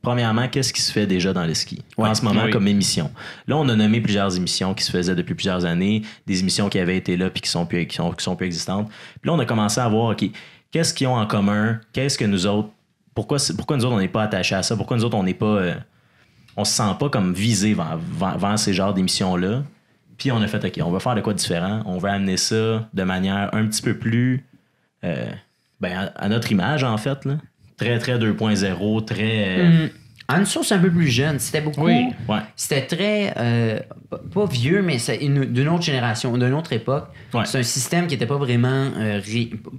Premièrement, qu'est-ce qui se fait déjà dans le ski en ce moment comme émission? Là, on a nommé plusieurs émissions qui se faisaient depuis plusieurs années, des émissions qui avaient été là puis qui sont plus existantes. Puis là, on a commencé à voir, OK, qu'est-ce qu'ils ont en commun? Qu'est-ce que nous autres... Pourquoi nous autres, on n'est pas attachés à ça? Pourquoi nous autres, on n'est pas... on se sent pas comme visés vers ces genres d'émissions-là. Puis on a fait, OK, on va faire de quoi de différent. On va amener ça de manière un petit peu plus à notre image, en fait. Là. Très, très 2.0, très... À une source un peu plus jeune. C'était beaucoup... Oui, ouais. C'était très... pas vieux, mais c'est d'une autre génération, d'une autre époque. Ouais. C'est un système qui n'était pas vraiment...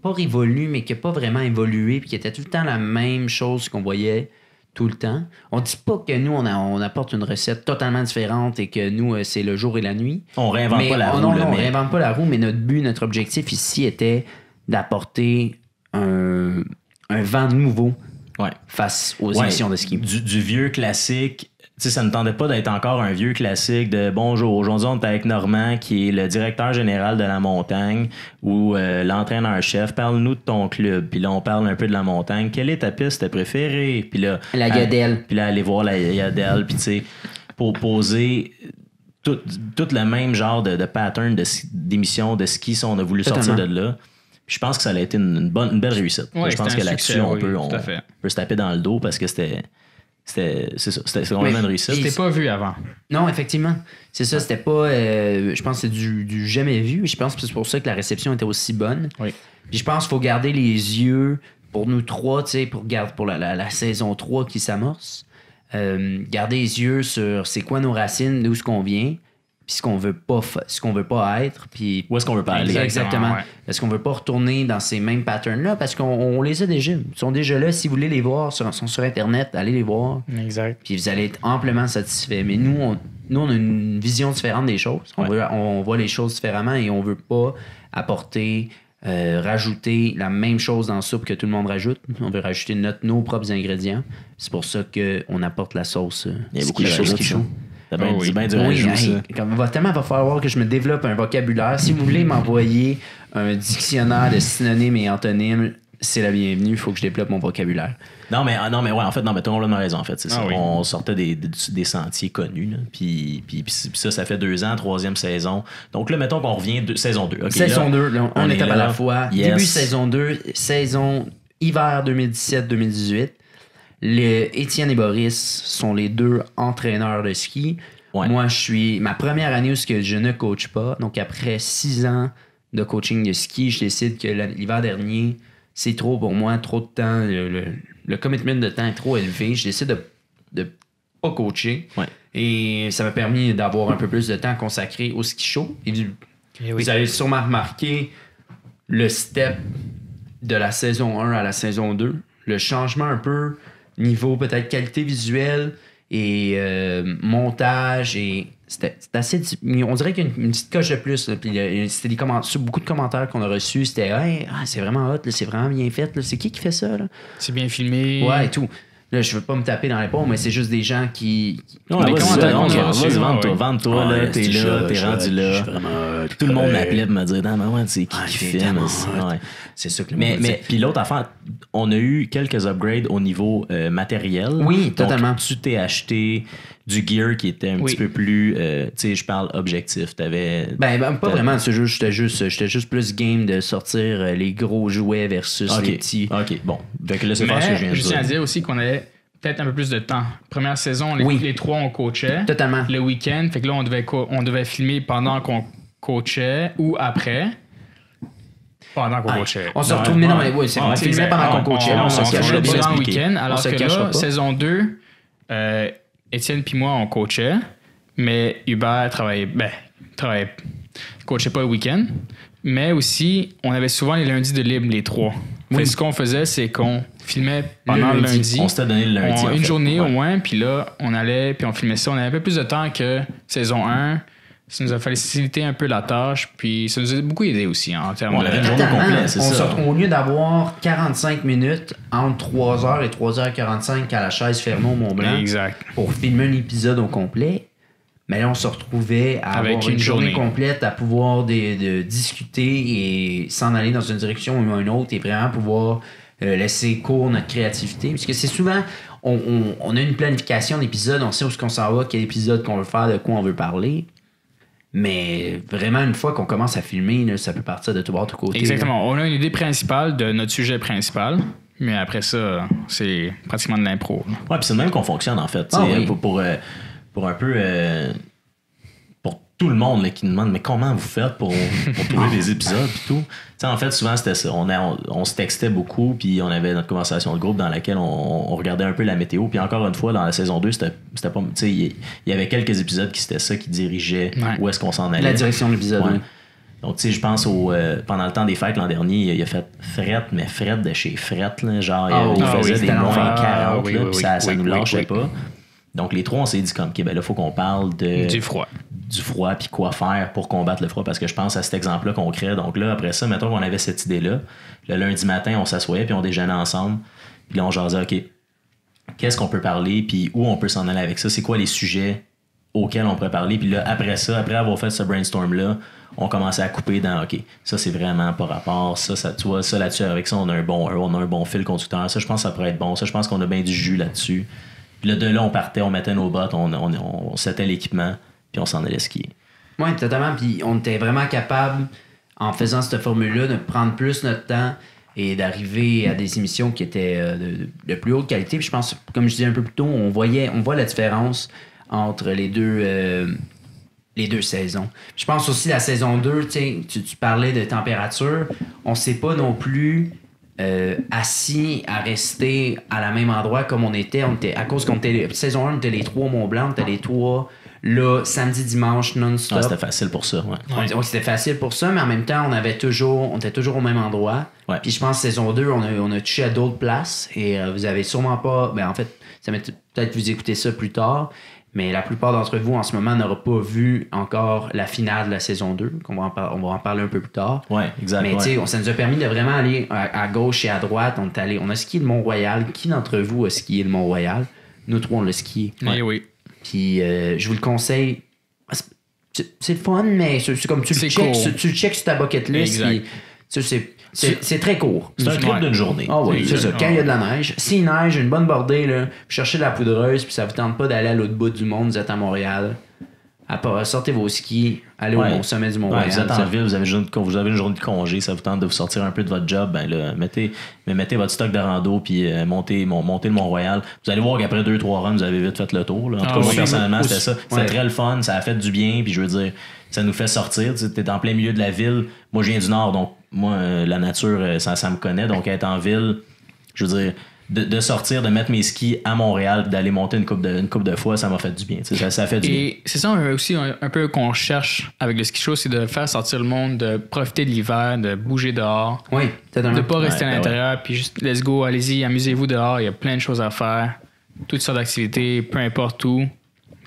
pas révolu, mais qui n'a pas vraiment évolué, puis qui était tout le temps la même chose qu'on voyait tout le temps. On dit pas que nous, on apporte une recette totalement différente et que nous, c'est le jour et la nuit. On réinvente pas la roue. Non, on réinvente pas la roue, mais notre objectif ici était d'apporter un vent nouveau face aux émissions de ski. Du vieux classique. Tu sais, ça ne tendait pas d'être encore un vieux classique de bonjour. Aujourd'hui, on est avec Normand, qui est le directeur général de la montagne ou l'entraîneur-chef. Parle-nous de ton club. Puis là, on parle un peu de la montagne. Quelle est ta piste préférée? Puis là, la Gadelle. Puis là, aller voir la Gadelle. Puis tu sais, pour poser tout le même genre de pattern d'émissions de ski, si on a voulu sortir de là. Puis je pense que ça a été une belle réussite. Je pense que là-dessus, on peut se taper dans le dos parce que c'était vraiment une réussite. C'était pas vu avant. Non, effectivement. C'est ça, c'était pas... je pense que c'est du jamais vu. Je pense que c'est pour ça que la réception était aussi bonne. Oui. Puis je pense qu'il faut garder les yeux pour nous trois, tu sais, pour la saison 3 qui s'amorce. Garder les yeux sur c'est quoi nos racines, d'où ce qu'on vient, puis ce qu'on veut pas être, puis où est-ce qu'on veut pas aller. Exactement. Ouais. Est-ce qu'on veut pas retourner dans ces mêmes patterns-là, parce qu'on les a déjà. Ils sont déjà là. Si vous voulez les voir, ils sont sur Internet, allez les voir. Exact. Puis vous allez être amplement satisfait. Mais nous, on a une vision différente des choses. On voit les choses différemment et on veut pas apporter, rajouter la même chose dans la soupe que tout le monde rajoute. On veut rajouter nos propres ingrédients. C'est pour ça qu'on apporte la sauce. Il y a beaucoup de choses qui chauffent. Ça va bien du rajout, ça. Tellement va falloir que je me développe un vocabulaire. Si vous voulez m'envoyer un dictionnaire de synonymes et antonymes, c'est la bienvenue. Il faut que je développe mon vocabulaire. Non, mais t'as complètement raison, en fait. C'est ça. On sortait des sentiers connus. Là. Puis ça fait 2 ans, 3e saison. Donc là, mettons qu'on revient saison 2. Okay, saison 2, là, on est à la fois. Yes. Début saison 2, saison hiver 2017-2018. Étienne et Boris sont les deux entraîneurs de ski. Ouais. Moi, je suis ma première année où je ne coach pas. Donc, après 6 ans de coaching de ski, je décide que l'hiver dernier, c'est trop pour moi, trop de temps. Le commitment de temps est trop élevé. Je décide de pas coacher. Ouais. Et ça m'a permis d'avoir un peu plus de temps consacré au ski show. Et vous avez sûrement remarqué le step de la saison 1 à la saison 2. Le changement un peu niveau peut-être qualité visuelle et montage. Et c'était assez... On dirait qu'il y a une petite coche de plus. Là. Puis c'était beaucoup de commentaires qu'on a reçus. C'était hey, c'est vraiment hot, là, c'est vraiment bien fait. Là. C'est qui fait ça? Là? C'est bien filmé. Ouais, et tout. Là, je veux pas me taper dans l'épaule, mais c'est juste des gens qui... Ouais, les commentaires qu'on a reçus. Vente-toi, là, t'es là, t'es rendu là. Vraiment, Tout le monde m'appelait pour me dire, non, mais ouais, c'est qui filme ça? Ouais. C'est ça que le monde Mais puis l'autre affaire, on a eu quelques upgrades au niveau matériel. Oui, Donc, totalement. tu t'es acheté du gear qui était un petit peu plus, tu sais, je parle objectif. T'avais... pas vraiment. J'étais juste plus game de sortir les gros jouets versus les petits. OK, bon. Donc là, c'est pas ce que je viens de je tiens à dire. dire aussi qu'on avait peut-être un peu plus de temps. Première saison, les trois, on coachait. Totalement. Le week-end, fait que là, on devait filmer pendant qu'on coachait ou après. Pendant qu'on coachait. On se retrouve, mais non, mais oui, c'est bon. On filmait pendant qu'on coachait. On se se cachait filmait pas. pendant le week-end, alors se que cachera là, pas. saison 2, Étienne puis moi, on coachait, mais Hubert coachait pas le week-end, mais aussi, on avait souvent les lundis de libre, les trois. Oui. Fait, ce qu'on faisait, c'est qu'on filmait pendant le lundi. On s'était donné le lundi. en Une fait. journée Ouais. au moins, puis là, on allait, puis on filmait ça. On avait un peu plus de temps que saison 1. Ça nous a facilité un peu la tâche, puis ça nous a beaucoup aidé aussi en termes On de... avait une journée complète, c'est ça. Au lieu d'avoir 45 minutes entre 3h et 3h45 à la chaise fermée au Mont-Blanc Exact. pour filmer un épisode au complet, mais là, on se retrouvait à Avec avoir une une journée journée. complète à pouvoir de discuter et s'en aller dans une direction ou une autre et vraiment pouvoir laisser cours notre créativité. Parce que c'est souvent, on a une planification d'épisodes, on sait où est-ce qu'on s'en va, quel épisode qu'on veut faire, de quoi on veut parler. Mais vraiment, une fois qu'on commence à filmer, là, ça peut partir de tout bord, de tout côté. Exactement. On a une idée principale de notre sujet principal, mais après ça, c'est pratiquement de l'impro. là. Ouais, puis c'est de même qu'on fonctionne, en fait. Ah Tu sais, oui. pour un peu... pour tout le monde là, qui nous demande mais comment vous faites pour trouver des épisodes et tout. Tu sais, en fait, souvent, c'était ça. On se textait beaucoup, puis on avait notre conversation de groupe dans laquelle on regardait un peu la météo. Puis encore une fois, dans la saison 2, c'était pas... Tu sais, il y avait quelques épisodes qui c'était ça, qui dirigeaient où est-ce qu'on s'en allait. La direction de l'épisode, Ouais. oui. Donc, tu sais, je pense pendant le temps des fêtes l'an dernier, il a fait Fret, mais Fret de chez Fret, là, genre, il faisait des c'était moins l'enfer. 40, oui, là, oui, puis ça oui, nous oui, lâchait oui. pas. Donc, les trois, on s'est dit comme, OK, ben là, il faut qu'on parle Du froid. du froid, puis quoi faire pour combattre le froid, parce que je pense à cet exemple-là qu'on crée. Donc là, après ça, mettons qu'on avait cette idée-là. Le lundi matin, on s'assoyait, puis on déjeunait ensemble. Puis là, on jasait, OK, qu'est-ce qu'on peut parler, puis où on peut s'en aller avec ça? C'est quoi les sujets auxquels on pourrait parler? Puis là, après ça, après avoir fait ce brainstorm-là, on commençait à couper dans, OK, ça, c'est vraiment par rapport, ça, tu vois, ça là-dessus, avec ça, on a un bon fil conducteur. Ça, je pense que ça pourrait être bon. Ça, je pense qu'on a bien du jus là-dessus. Puis là, de là, on partait, on mettait nos bottes, on setait l'équipement, puis on s'en allait skier. Oui, totalement. Puis on était vraiment capable, en faisant cette formule-là, de prendre plus notre temps et d'arriver à des émissions qui étaient de plus haute qualité. Puis je pense, comme je disais un peu plus tôt, on voit la différence entre les deux saisons. Je pense aussi la saison 2, tu parlais de température. On sait pas non plus assis à rester à la même endroit comme on était à cause qu'on était saison 1, on était les trois au Mont-Blanc, on était les trois là samedi dimanche non-stop. Ah, c'était facile pour ça, ouais. Ouais, c'était facile pour ça, mais en même temps, on était toujours au même endroit. Ouais. Puis je pense que saison 2, on a touché à d'autres places et vous avez sûrement pas... Ben en fait, peut-être vous écoutez ça plus tard, mais la plupart d'entre vous en ce moment n'aura pas vu encore la finale de la saison 2, on va en parler un peu plus tard. Ouais, exact. Mais ouais. tu sais, ça nous a permis de vraiment aller à gauche et à droite. On a skié le Mont-Royal. Qui d'entre vous a skié le Mont-Royal? Nous trois, on l'a skié. Eh oui. Puis je vous le conseille. C'est le fun, mais c'est comme tu le checkes sur ta bucket list. Exact. Puis, c'est très court. C'est un trip Ouais. d'une journée. Ah oui, c'est ça. Quand Ah il y a de la neige, s'il neige, une bonne bordée, là, vous cherchez de la poudreuse, puis ça vous tente pas d'aller à l'autre bout du monde, vous êtes à Montréal, sortez vos skis, allez au sommet du Mont-Royal. Vous êtes en ville, vous avez une journée de congé, ça vous tente de vous sortir un peu de votre job, ben là, mettez votre stock de rando puis montez le Mont-Royal. Vous allez voir qu'après 2-3 runs, vous avez vite fait le tour. Là. En tout cas, moi, personnellement, c'était ça. C'était très le fun, ça a fait du bien, puis je veux dire, ça nous fait sortir. Tu es en plein milieu de la ville. Moi, je viens du Nord, donc moi, la nature, ça me connaît. Donc, être en ville, je veux dire... De sortir, de mettre mes skis à Montréal, d'aller monter une coupe de fois, ça m'a fait du bien. Ça fait du bien. Et c'est ça aussi un peu qu'on cherche avec le ski show, c'est de faire sortir le monde, de profiter de l'hiver, de bouger dehors. Oui, de pas rester à l'intérieur, puis juste let's go, allez-y, amusez-vous dehors, il y a plein de choses à faire, toutes sortes d'activités, peu importe où.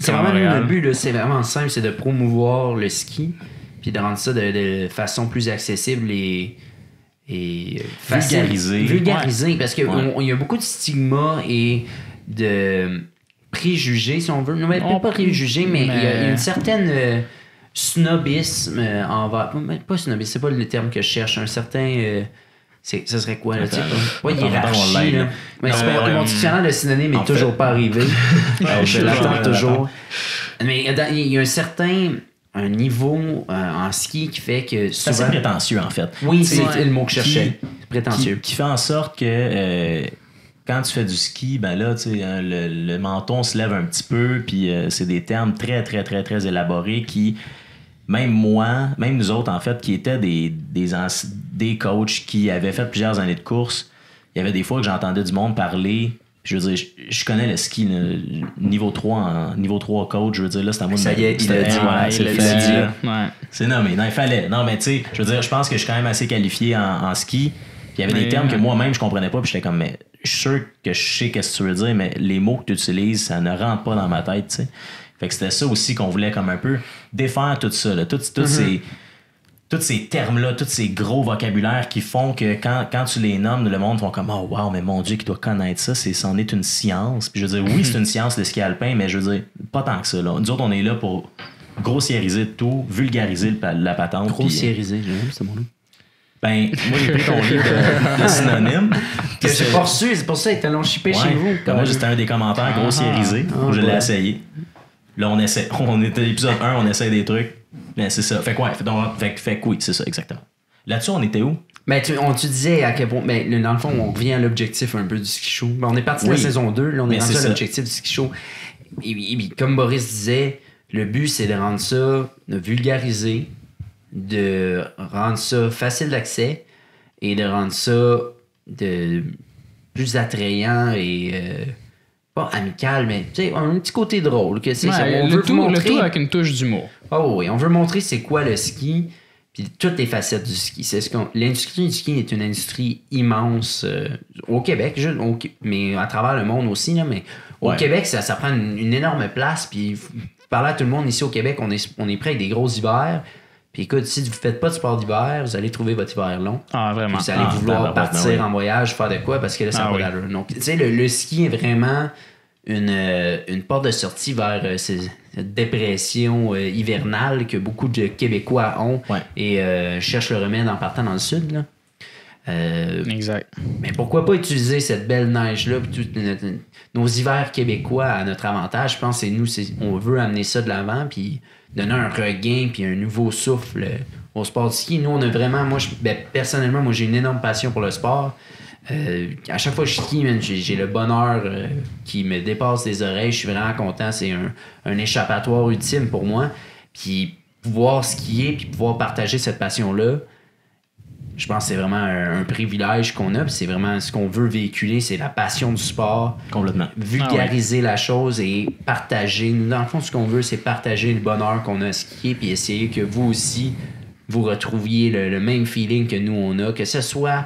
C'est vraiment le but, là, c'est vraiment simple, c'est de promouvoir le ski, puis de rendre ça de façon plus accessible et vulgariser parce qu'il y a beaucoup de stigmas et de préjugés, si on veut. Non, mais pas préjugés, mais il y a une certaine snobisme envers... Pas snobisme, c'est pas le terme que je cherche. Un certain... ça serait quoi, là? Pas hiérarchie, là. Mais mon dictionnaire de synonyme n'est toujours pas arrivé. Je l'attends toujours. Mais il y a un certain... un niveau en ski qui fait que souvent... C'est assez prétentieux, en fait. Oui, c'est le mot que je cherchais. Prétentieux. Qui fait en sorte que quand tu fais du ski, ben là, tu sais, le menton se lève un petit peu, puis c'est des termes très, très, très, très élaborés qui, même moi, même nous autres, en fait, qui étaient des coachs qui avaient fait plusieurs années de course, il y avait des fois que j'entendais du monde parler... Je veux dire, je connais le ski, là, niveau 3 coach, je veux dire, là, c'est à moi de... Ça y est, il l'a dit. C'est non, mais non, il fallait. Non, mais tu sais, je veux dire, je pense que je suis quand même assez qualifié en ski. Puis il y avait des termes que moi-même, je comprenais pas, puis j'étais comme, mais je suis sûr que je sais qu'est-ce que tu veux dire, mais les mots que tu utilises, ça ne rentre pas dans ma tête, tu sais. Fait que c'était ça aussi qu'on voulait comme un peu défaire tout ça, là, tous ces termes-là, tous ces gros vocabulaires qui font que quand tu les nommes, le monde font comme « Oh wow, mais mon Dieu, qui doit connaître ça, c'en est une science. » Puis je veux dire, oui, c'est une science, le ski alpin, mais je veux dire, pas tant que ça. Là. Nous autres, on est là pour grossiériser tout, vulgariser la patente. Grossiériser, j'aime ce mot-là. Ben, moi, j'ai pris ton livre de synonymes. Que j'ai pas reçu, c'est pour ça qu'ils te l'ont shippé chez vous. Moi, c'était un des commentaires grossiérisés. Je l'ai essayé. Là, on essaie. On était à l'épisode 1, on essaie des trucs. Ben, c'est ça. Fait quoi? Fait oui, c'est ça, exactement. Là-dessus, on était où? Ben, tu disais à quel point. Ben, dans le fond, on revient à l'objectif un peu du ski show. Ben, on est parti de la saison 2, là, on est rendu à l'objectif du ski show. Et comme Boris disait, le but, c'est de rendre ça, de vulgariser, de rendre ça facile d'accès et de rendre ça plus attrayant et. Pas amical, mais tu sais, un petit côté drôle. Que c'est ça. On veut montrer... le tout avec une touche d'humour. Oh oui, on veut montrer c'est quoi le ski, puis toutes les facettes du ski. L'industrie du ski est une industrie immense au Québec, mais à travers le monde aussi. Là, mais au Québec, ça prend une énorme place. Puis parler à tout le monde ici au Québec, on est prêt avec des gros hivers. Puis écoute, si vous ne faites pas de sport d'hiver, vous allez trouver votre hiver long. Ah, vraiment. Vous allez vouloir partir en voyage, faire de quoi, parce que là, ça va d'allure. Donc, tu sais, le ski est vraiment une porte de sortie vers cette dépression hivernale que beaucoup de Québécois ont et cherchent le remède en partant dans le sud. Là. Exact. Mais pourquoi pas utiliser cette belle neige-là nos hivers québécois à notre avantage? Je pense que on veut amener ça de l'avant puis donner un regain puis un nouveau souffle au sport du ski. Nous, on a vraiment... personnellement, moi, j'ai une énorme passion pour le sport. À chaque fois que je skie, j'ai le bonheur qui me dépasse les oreilles. Je suis vraiment content. C'est un échappatoire ultime pour moi. Puis pouvoir skier puis pouvoir partager cette passion-là, je pense que c'est vraiment un privilège qu'on a. Puis c'est vraiment ce qu'on veut véhiculer, c'est la passion du sport. Complètement. Vulgariser la chose et partager. Nous, dans le fond, ce qu'on veut, c'est partager le bonheur qu'on a à skier puis essayer que vous aussi, vous retrouviez le même feeling que nous, on a. Que ce soit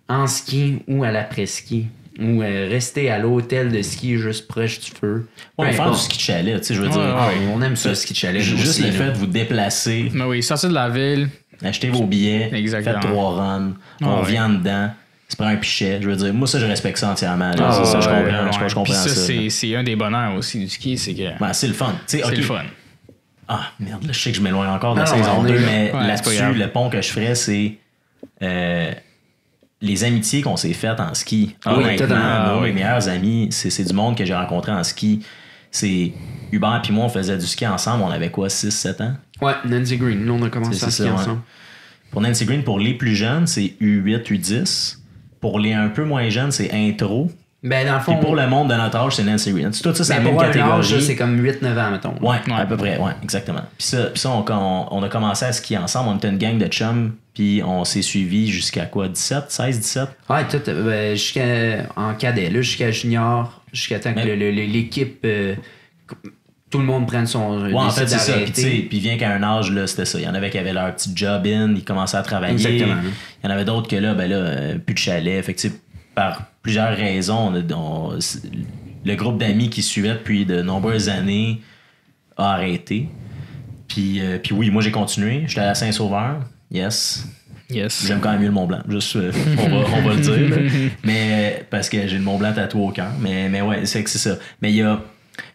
en ski ou à l'après-ski. Ou rester à l'hôtel de ski juste proche du feu. Ouais, faire du ski de chalet, tu sais, je veux dire. On aime ça, le ski de chalet. Juste le fait de vous déplacer. Mais oui, sortir de la ville. Achetez vos billets. Exactement. Faites 3 runs. On vient dedans. Se prend un pichet. Je veux dire, moi, ça, je respecte ça entièrement. C'est ça, je comprends. Je comprends ça. C'est un des bonheurs aussi du ski, c'est que. Ben, c'est le fun. C'est le fun. Ah, merde, là, je sais que je m'éloigne encore de la saison 2, mais là-dessus, le pont que je ferais, c'est les amitiés qu'on s'est faites en ski. Mes meilleurs amis, c'est du monde que j'ai rencontré en ski. c'est Hubert puis moi, on faisait du ski ensemble. On avait quoi, 6-7 ans? Ouais, Nancy Green. Nous, on a commencé à skier ouais. ensemble. Pour Nancy Green, pour les plus jeunes, c'est U8, U10. Pour les un peu moins jeunes, c'est intro. Ben, dans le fond. Puis pour le monde de notre âge, c'est Nancy Green. Tout ça, c'est la même pour un catégorie. âge, c'est comme 8-9 ans, mettons. Ouais, à peu près, ouais, exactement. Puis ça on a commencé à skier ensemble. On était une gang de chums, puis on s'est suivis jusqu'à quoi, 17? Ouais, tout, en cadet, là, jusqu'à junior, jusqu'à temps que l'équipe, tout le monde prenne son. Ouais, en fait, c'est ça. Puis vient qu'à un âge, là, c'était ça. Il y en avait qui avaient leur petit job-in, ils commençaient à travailler. Exactement. Il y en avait d'autres que là, plus de chalet. Fait que, tu sais, par plusieurs raisons, le groupe d'amis qui suivait depuis de nombreuses années a arrêté. Puis oui, moi, j'ai continué. J'étais à Saint-Sauveur. Yes. J'aime quand même mieux le Mont-Blanc. Juste, on va le dire. Là. Mais parce que j'ai le Mont-Blanc tatoué au cœur. Mais ouais, c'est que c'est ça. Mais il y a...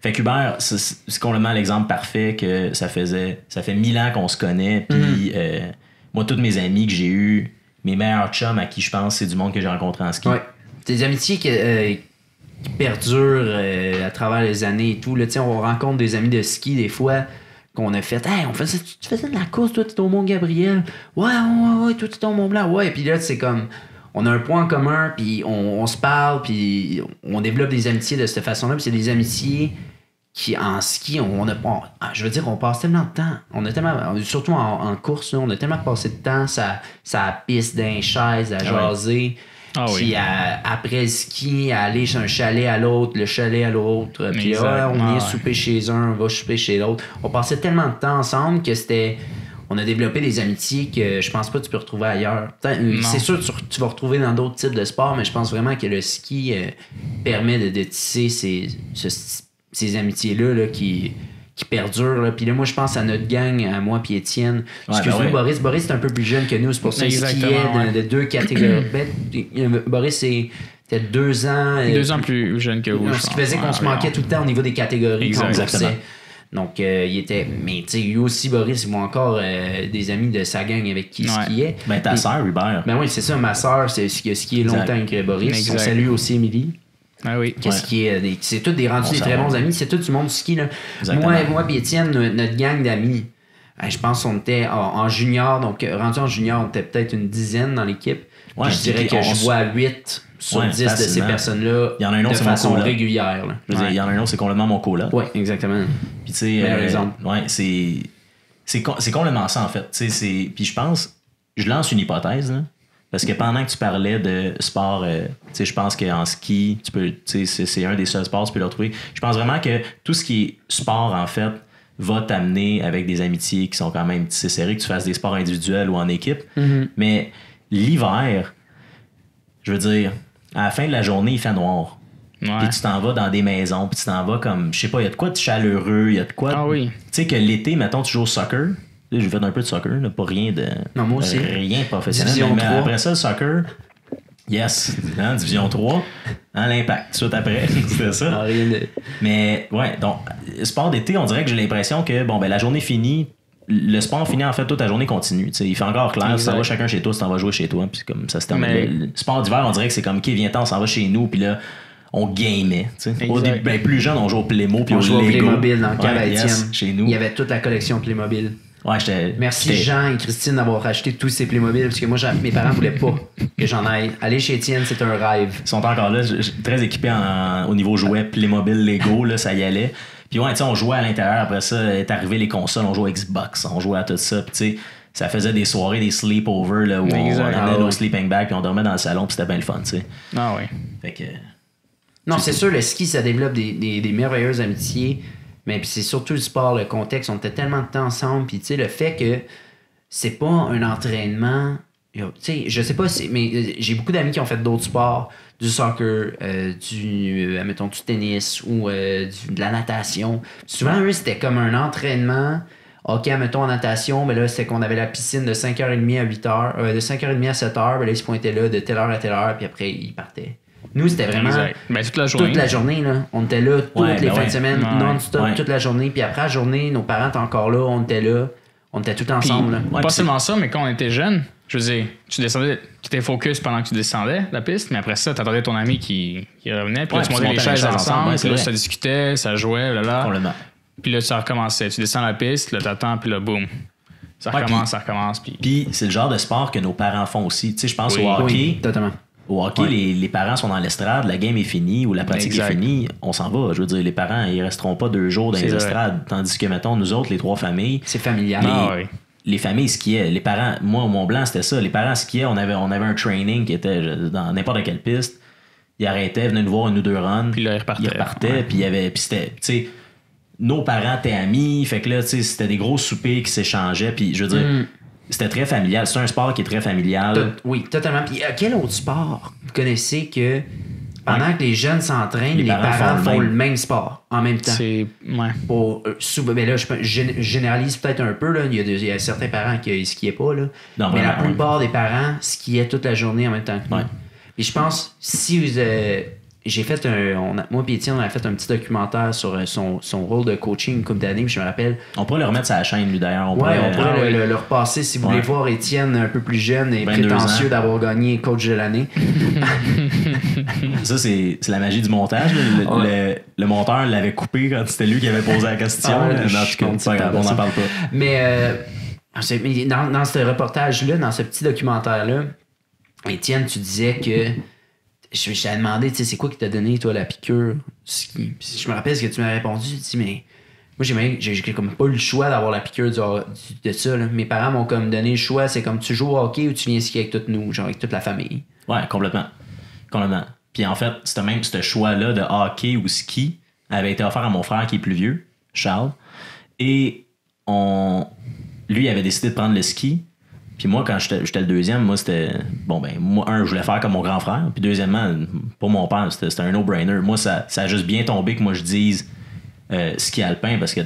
Fait qu'Hubert, c'est complètement l'exemple parfait que ça fait 1000 ans qu'on se connaît. Puis moi, tous mes amis que j'ai eus, mes meilleurs chums à qui je pense, c'est du monde que j'ai rencontré en ski. Ouais. Des amitiés qui perdurent à travers les années et tout. Là, on rencontre des amis de ski des fois qu'on a fait. Hey, tu faisais de la course, toi, t'es au Mont-Gabriel. Ouais, toi, t'es au Mont-Blanc. Ouais, puis là, c'est comme. On a un point en commun, puis on se parle, puis on développe des amitiés de cette façon-là. Puis c'est des amitiés qui, en ski, je veux dire, on passe tellement de temps. Surtout en course, là, on a tellement passé de temps, ça piste d'un chaise, à jaser. Puis après le ski, à aller chez un chalet à l'autre, le chalet à l'autre. Puis là, on vient souper chez un, on va souper chez l'autre. On passait tellement de temps ensemble que c'était... On a développé des amitiés que je pense pas que tu peux retrouver ailleurs. C'est sûr que tu vas retrouver dans d'autres types de sports, mais je pense vraiment que le ski permet de tisser ces amitiés-là là, qui perdurent. Là. Puis là, moi, je pense à notre gang, à moi puis Étienne. Excuse-moi, Boris. Boris, c'est un peu plus jeune que nous. C'est pour ça qu'il skiait de deux catégories. Boris, c'était 2 ans... 2 ans plus jeune que vous. Ce qui faisait qu'on se manquait tout le temps au niveau des catégories. Exactement. Donc, il était... Mais tu sais, lui aussi, Boris, ils ont encore des amis de sa gang avec qui il skiait. Ben, ta sœur, Hubert. Ben oui, c'est ça. Ma sœur, c'est ce qui a skié longtemps avec Boris. On salue aussi Émilie. Ah oui. C'est tous des rendus des très bons amis. C'est tout du monde du ski. Là. Moi et Étienne, notre gang d'amis, je pense qu'on était en junior. Donc, rendu en junior, on était peut-être une dizaine dans l'équipe. Ouais, je dirais que je vois 8 sur 10 facilement. De ces personnes-là il y en a un autre, de façon régulière. Là. Il y en a un autre, c'est complètement mon coloc. Oui, exactement. Puis, tu sais, c'est complètement ça, en fait. Puis, je pense, je lance une hypothèse, là. Parce que pendant que tu parlais de sport, je pense qu'en ski, tu peux, c'est un des seuls sports que tu peux le retrouver. Je pense vraiment que tout ce qui est sport, en fait, va t'amener avec des amitiés qui sont quand même tissées serrées, que tu fasses des sports individuels ou en équipe. Mm-hmm. Mais l'hiver, je veux dire, à la fin de la journée, il fait noir. Ouais. Puis tu t'en vas dans des maisons, puis tu t'en vas comme, je sais pas, il y a de quoi de chaleureux, il y a de quoi... Ah oui. Tu sais que l'été, mettons, tu joues au soccer... J'ai fait un peu de soccer, là, pas rien de. Non, moi aussi. Rien de professionnel. Mais après ça, le soccer, yes, hein, Division 3, hein, l'Impact, tout de suite après, c'était ça. Non, rien de... Mais ouais, donc, sport d'été, on dirait que j'ai l'impression que, la journée finie, le sport finit, en fait, toute la journée continue. T'sais, il fait encore clair, tu t'en vas chacun chez toi, tu t'en vas jouer chez toi, puis comme ça se termine. Mais... Le sport d'hiver, on dirait que c'est comme, OK, viens-t'en, on s'en va chez nous, puis là, on gamait. Au début, plus jeune, on jouait au Playmo, puis on jouait au Playmobil dans le cave à Étienne. Chez nous. Il y avait toute la collection Playmobil. Ouais, merci Jean et Christine d'avoir racheté tous ces Playmobil parce que moi mes parents voulaient pas que j'en aille. Aller chez Étienne, c'est un rêve. Ils sont encore là, très équipés au niveau jouets, Playmobil, Lego, là, ça y allait. Puis ouais, tu sais, on jouait à l'intérieur, après ça, est arrivé les consoles, on jouait à Xbox, on jouait à tout ça, puis tu sais, ça faisait des soirées, des sleepovers là, où on amenait nos sleeping bags puis on dormait dans le salon, puis c'était bien le fun, tu sais. Ah ouais. Fait que non, c'est sûr, le ski, ça développe des merveilleuses amitiés. Mais puis c'est surtout le sport, le contexte. On était tellement de temps ensemble. Puis tu sais, le fait que c'est pas un entraînement. Tu sais, je sais pas, mais j'ai beaucoup d'amis qui ont fait d'autres sports, du soccer, du tennis ou de la natation. Souvent, eux, c'était comme un entraînement. OK, mettons en natation, mais là, c'était qu'on avait la piscine de 5h30 à 8h, de 5h30 à 7h. Ben là, ils se pointaient là de telle heure à telle heure, puis après, ils partaient. Nous, c'était vraiment toute la journée. Là. On était là toutes les fins de semaine, non-stop, toute la journée. Puis après la journée, nos parents étaient encore là, on était là. On était tout ensemble. Puis, pas seulement ça, mais quand on était jeunes, je veux dire, tu descendais, tu étais focus pendant que tu descendais la piste, mais après ça, tu attendais ton ami qui revenait, puis là, tu montais les chaises ensemble, puis là, ça discutait, ça jouait, là. Puis là, ça recommençait. Tu descends la piste, là, t'attends, puis là, boum. Ça recommence. Puis c'est le genre de sport que nos parents font aussi. Tu sais, je pense au hockey. Oui, totalement. Au hockey, les parents sont dans l'estrade, la game est finie ou la pratique est finie, on s'en va. Je veux dire, les parents, ils resteront pas 2 jours dans les estrades. Tandis que, mettons, nous autres, les 3 familles. C'est familial. Les familles skiaient. Les parents, moi, au Mont-Blanc, c'était ça. Les parents skiaient, on avait un training qui était dans n'importe quelle piste. Ils arrêtaient, venaient nous voir 1 ou 2 runs. Puis là, ils repartaient. Puis c'était, tu sais, nos parents étaient amis. Fait que là, tu sais, c'était des gros soupers qui s'échangeaient. Puis je veux dire. C'était très familial. C'est un sport qui est très familial. Oui, totalement. Puis quel autre sport vous connaissez que pendant que les jeunes s'entraînent, les parents font le même sport en même temps? C'est... Ouais. Mais là, je généralise peut-être un peu. Là. Il y a certains parents qui ne skiaient pas. Là. Non, mais la plupart des parents skiaient toute la journée en même temps que nous. Et je pense, si vous... j'ai fait moi et Étienne, on a fait un petit documentaire sur son rôle de coaching une couple d'années, puis je me rappelle. On pourrait le remettre sur la chaîne, lui, d'ailleurs. On pourrait le repasser si vous voulez voir Étienne un peu plus jeune et prétentieux d'avoir gagné coach de l'année. Ça, c'est la magie du montage. Le monteur l'avait coupé quand c'était lui qui avait posé la question. On n'en parle pas. Mais dans ce reportage-là, dans ce petit documentaire-là, Étienne, tu disais que je t'ai demandé, tu sais, c'est quoi qui t'a donné, toi, la piqûre ski? Puis je me rappelle ce que tu m'as répondu. Tu dis, mais moi, j'ai comme pas eu le choix d'avoir la piqûre de ça. Là. Mes parents m'ont comme donné le choix. C'est comme tu joues au hockey ou tu viens skier avec toutes nous, genre avec toute la famille. Ouais, complètement. Puis en fait, c'était même ce choix-là de hockey ou ski avait été offert à mon frère qui est plus vieux, Charles. Et lui avait décidé de prendre le ski. Puis moi, quand j'étais le deuxième, moi, c'était... Bon, ben, moi, je voulais faire comme mon grand frère. Puis deuxièmement, pour mon père, c'était un no-brainer. Moi, ça a juste bien tombé que moi, je dise ski alpin parce que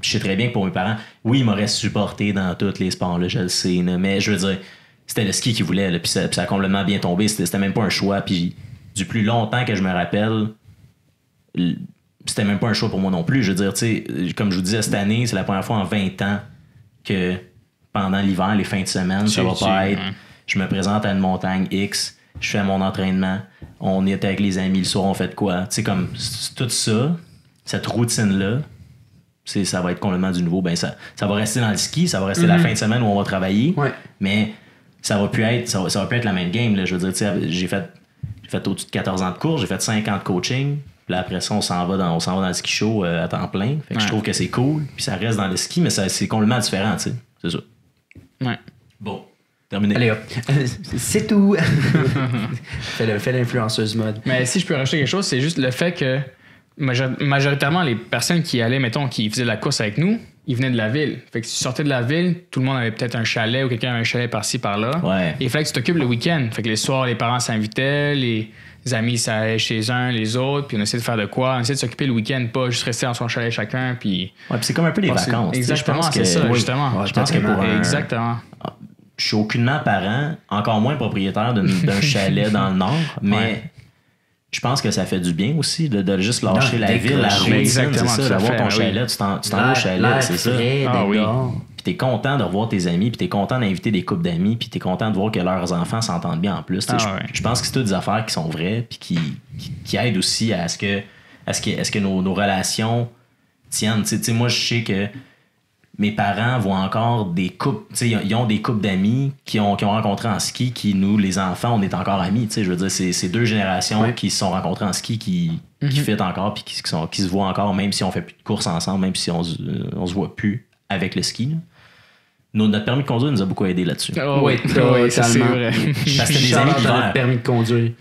je sais très bien que pour mes parents, oui, ils m'auraient supporté dans tous les sports, là, je le sais. Là, mais je veux dire, c'était le ski qu'ils voulaient. Là, puis ça a complètement bien tombé. C'était même pas un choix. Puis du plus longtemps que je me rappelle, c'était même pas un choix pour moi non plus. Je veux dire, tu sais, comme je vous disais, cette année, c'est la première fois en 20 ans que... pendant l'hiver, les fins de semaine, ça va pas être je me présente à une montagne X, je fais mon entraînement, on est avec les amis, le soir on fait de quoi. Tu sais, comme tout ça, cette routine-là, ça va être complètement du nouveau. Ben ça va rester dans le ski, ça va rester la fin de semaine où on va travailler, mais ça va plus être la même game. Là. Je veux dire, tu sais, j'ai fait au-dessus de 14 ans de cours, j'ai fait 5 ans de coaching. Puis là, après ça, on s'en va dans le ski show à temps plein. Fait que je trouve que c'est cool. Puis ça reste dans le ski, mais c'est complètement différent, tu sais. C'est ça. Ouais. Bon, terminé. Allez hop, c'est tout. Fais l'influenceuse mode. Mais si je peux rajouter quelque chose, c'est juste le fait que majoritairement, les personnes qui allaient, mettons, qui faisaient la course avec nous, ils venaient de la ville. Fait que si tu sortais de la ville, tout le monde avait peut-être un chalet ou quelqu'un avait un chalet par-ci, par-là. Ouais. Et il fallait que tu t'occupes le week-end. Fait que les soirs, les parents s'invitaient, les amis s'allaient chez les autres, puis on essayait de faire de quoi. On essayait de s'occuper le week-end, pas juste rester dans son chalet chacun. Puis... Ouais, puis c'est comme un peu des vacances. Exactement, c'est ça, justement. Je pense que pour exactement. Je suis aucunement parent, encore moins propriétaire d'un chalet dans le Nord, mais je pense que ça fait du bien aussi de juste lâcher la ville, la routine, c'est ça, d'avoir ton chalet, tu t'en vas au chalet, c'est ça. Puis t'es content de revoir tes amis, puis t'es content d'inviter des couples d'amis, puis t'es content de voir que leurs enfants s'entendent bien en plus. Je pense que c'est toutes des affaires qui sont vraies, puis qui aident aussi à ce que nos relations tiennent. Tu sais, moi, je sais que mes parents voient encore des couples, ils ont des couples d'amis qui ont rencontré en ski, qui nous, les enfants, on est encore amis. Je veux dire, c'est 2 générations qui se sont rencontrées en ski qui fit encore puis qui se voient encore, même si on fait plus de courses ensemble, même si on se voit plus avec le ski. Là. Notre permis de conduire nous a beaucoup aidé là-dessus. Oui, ça c'est vrai. Parce que des amis notre permis de conduire.